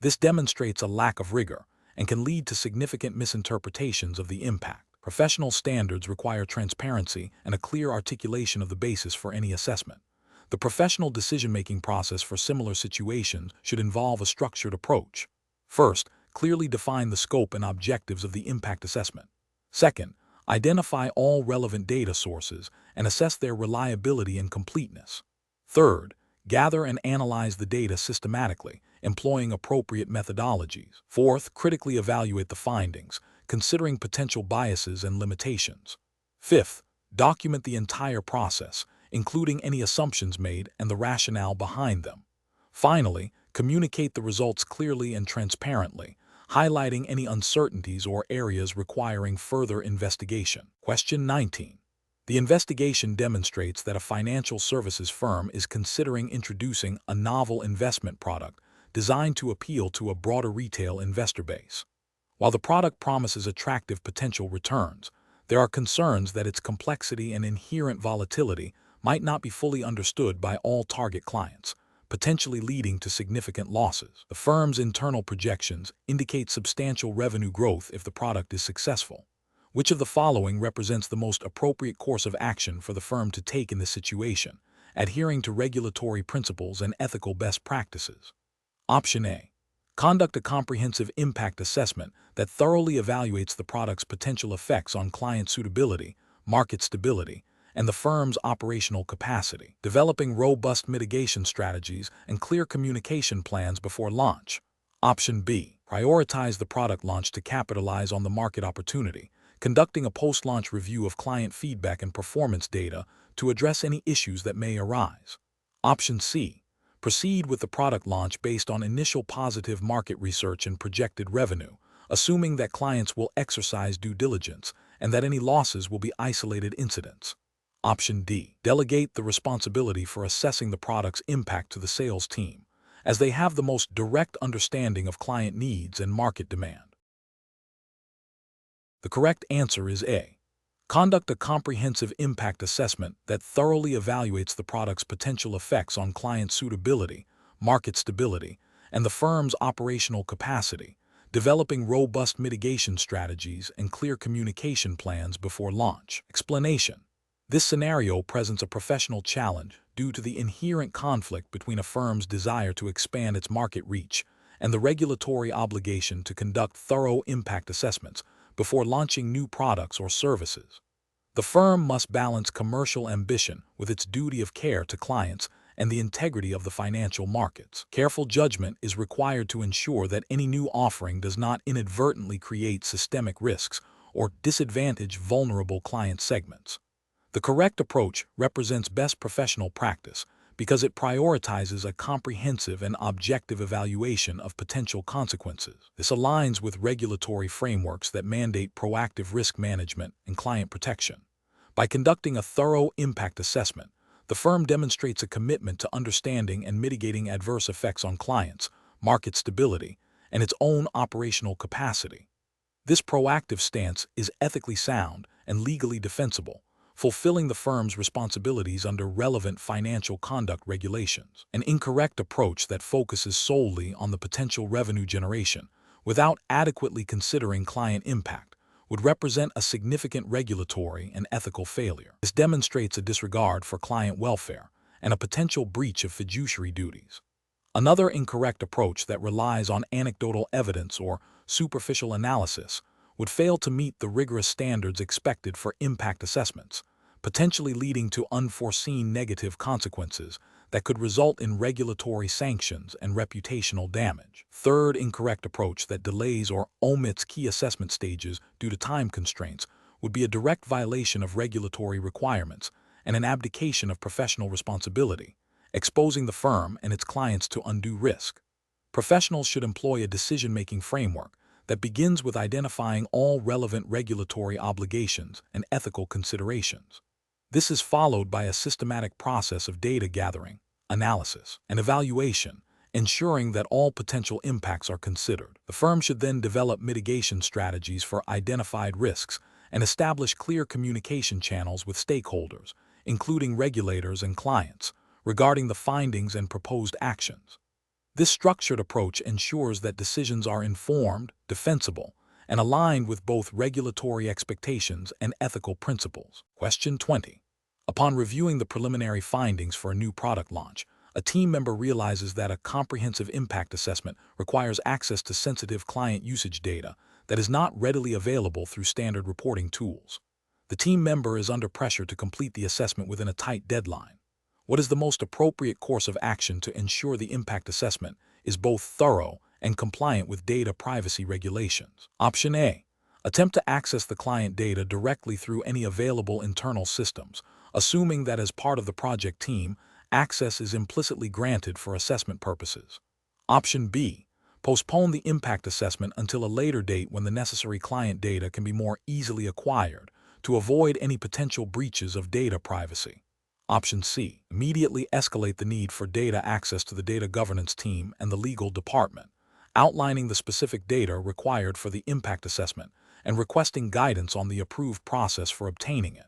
This demonstrates a lack of rigor and can lead to significant misinterpretations of the impact. Professional standards require transparency and a clear articulation of the basis for any assessment. The professional decision-making process for similar situations should involve a structured approach. First, clearly define the scope and objectives of the impact assessment. Second, identify all relevant data sources and assess their reliability and completeness. Third, gather and analyze the data systematically, employing appropriate methodologies. Fourth, critically evaluate the findings, considering potential biases and limitations. Fifth, document the entire process, including any assumptions made and the rationale behind them. Finally, communicate the results clearly and transparently, highlighting any uncertainties or areas requiring further investigation. Question 19. The investigation demonstrates that a financial services firm is considering introducing a novel investment product designed to appeal to a broader retail investor base. While the product promises attractive potential returns, there are concerns that its complexity and inherent volatility might not be fully understood by all target clients, potentially leading to significant losses. The firm's internal projections indicate substantial revenue growth if the product is successful. Which of the following represents the most appropriate course of action for the firm to take in this situation, adhering to regulatory principles and ethical best practices? Option A. Conduct a comprehensive impact assessment that thoroughly evaluates the product's potential effects on client suitability, market stability, and the firm's operational capacity, developing robust mitigation strategies and clear communication plans before launch. Option B. Prioritize the product launch to capitalize on the market opportunity, conducting a post-launch review of client feedback and performance data to address any issues that may arise. Option C. Proceed with the product launch based on initial positive market research and projected revenue, assuming that clients will exercise due diligence and that any losses will be isolated incidents. Option D. Delegate the responsibility for assessing the product's impact to the sales team, as they have the most direct understanding of client needs and market demand. The correct answer is A. Conduct a comprehensive impact assessment that thoroughly evaluates the product's potential effects on client suitability, market stability, and the firm's operational capacity, developing robust mitigation strategies and clear communication plans before launch. Explanation. This scenario presents a professional challenge due to the inherent conflict between a firm's desire to expand its market reach and the regulatory obligation to conduct thorough impact assessments before launching new products or services. The firm must balance commercial ambition with its duty of care to clients and the integrity of the financial markets. Careful judgment is required to ensure that any new offering does not inadvertently create systemic risks or disadvantage vulnerable client segments. The correct approach represents best professional practice because it prioritizes a comprehensive and objective evaluation of potential consequences. This aligns with regulatory frameworks that mandate proactive risk management and client protection. By conducting a thorough impact assessment, the firm demonstrates a commitment to understanding and mitigating adverse effects on clients, market stability, and its own operational capacity. This proactive stance is ethically sound and legally defensible, fulfilling the firm's responsibilities under relevant financial conduct regulations. An incorrect approach that focuses solely on the potential revenue generation without adequately considering client impact would represent a significant regulatory and ethical failure. This demonstrates a disregard for client welfare and a potential breach of fiduciary duties. Another incorrect approach that relies on anecdotal evidence or superficial analysis would fail to meet the rigorous standards expected for impact assessments, potentially leading to unforeseen negative consequences that could result in regulatory sanctions and reputational damage. Third incorrect approach that delays or omits key assessment stages due to time constraints would be a direct violation of regulatory requirements and an abdication of professional responsibility, exposing the firm and its clients to undue risk. Professionals should employ a decision-making framework that begins with identifying all relevant regulatory obligations and ethical considerations. This is followed by a systematic process of data gathering, analysis, and evaluation, ensuring that all potential impacts are considered. The firm should then develop mitigation strategies for identified risks and establish clear communication channels with stakeholders, including regulators and clients, regarding the findings and proposed actions. This structured approach ensures that decisions are informed, defensible, and aligned with both regulatory expectations and ethical principles. Question 20. Upon reviewing the preliminary findings for a new product launch, a team member realizes that a comprehensive impact assessment requires access to sensitive client usage data that is not readily available through standard reporting tools. The team member is under pressure to complete the assessment within a tight deadline. What is the most appropriate course of action to ensure the impact assessment is both thorough and compliant with data privacy regulations? Option A. Attempt to access the client data directly through any available internal systems, assuming that as part of the project team, access is implicitly granted for assessment purposes. Option B. Postpone the impact assessment until a later date when the necessary client data can be more easily acquired to avoid any potential breaches of data privacy. Option C. Immediately escalate the need for data access to the data governance team and the legal department, outlining the specific data required for the impact assessment and requesting guidance on the approved process for obtaining it.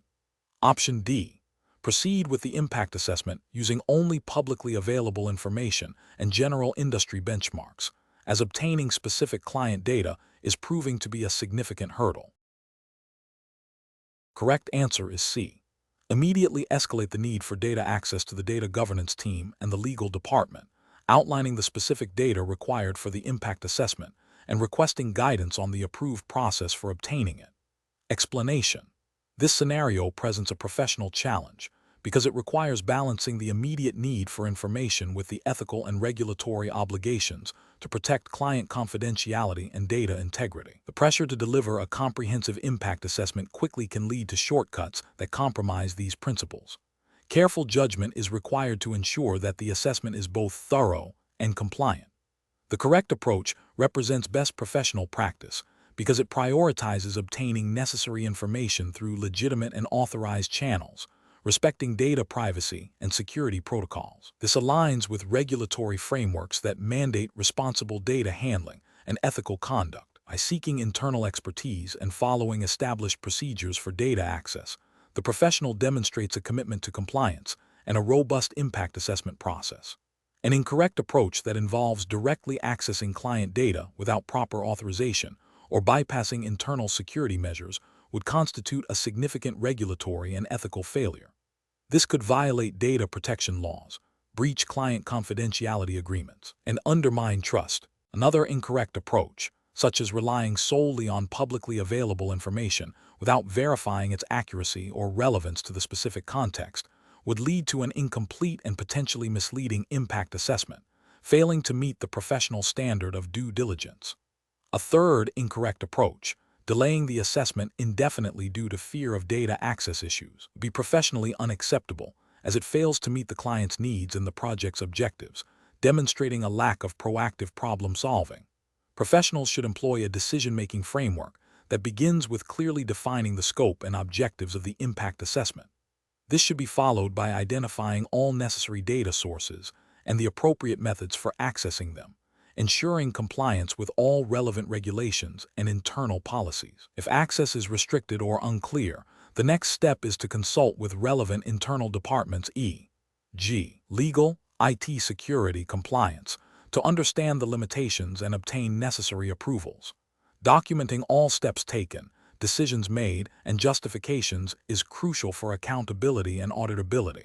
Option D. Proceed with the impact assessment using only publicly available information and general industry benchmarks, as obtaining specific client data is proving to be a significant hurdle. Correct answer is C. Immediately escalate the need for data access to the data governance team and the legal department, outlining the specific data required for the impact assessment and requesting guidance on the approved process for obtaining it. Explanation. This scenario presents a professional challenge because it requires balancing the immediate need for information with the ethical and regulatory obligations to protect client confidentiality and data integrity. The pressure to deliver a comprehensive impact assessment quickly can lead to shortcuts that compromise these principles. Careful judgment is required to ensure that the assessment is both thorough and compliant. The correct approach represents best professional practice because it prioritizes obtaining necessary information through legitimate and authorized channels, respecting data privacy and security protocols. This aligns with regulatory frameworks that mandate responsible data handling and ethical conduct. By seeking internal expertise and following established procedures for data access, the professional demonstrates a commitment to compliance and a robust impact assessment process. An incorrect approach that involves directly accessing client data without proper authorization or bypassing internal security measures would constitute a significant regulatory and ethical failure. This could violate data protection laws, breach client confidentiality agreements, and undermine trust. Another incorrect approach, such as relying solely on publicly available information without verifying its accuracy or relevance to the specific context, would lead to an incomplete and potentially misleading impact assessment, failing to meet the professional standard of due diligence. A third incorrect approach, delaying the assessment indefinitely due to fear of data access issues, would be professionally unacceptable as it fails to meet the client's needs and the project's objectives, demonstrating a lack of proactive problem solving. Professionals should employ a decision-making framework that begins with clearly defining the scope and objectives of the impact assessment. This should be followed by identifying all necessary data sources and the appropriate methods for accessing them, ensuring compliance with all relevant regulations and internal policies. If access is restricted or unclear, the next step is to consult with relevant internal departments, e.g., legal, IT security, compliance, to understand the limitations and obtain necessary approvals. Documenting all steps taken, decisions made, and justifications is crucial for accountability and auditability.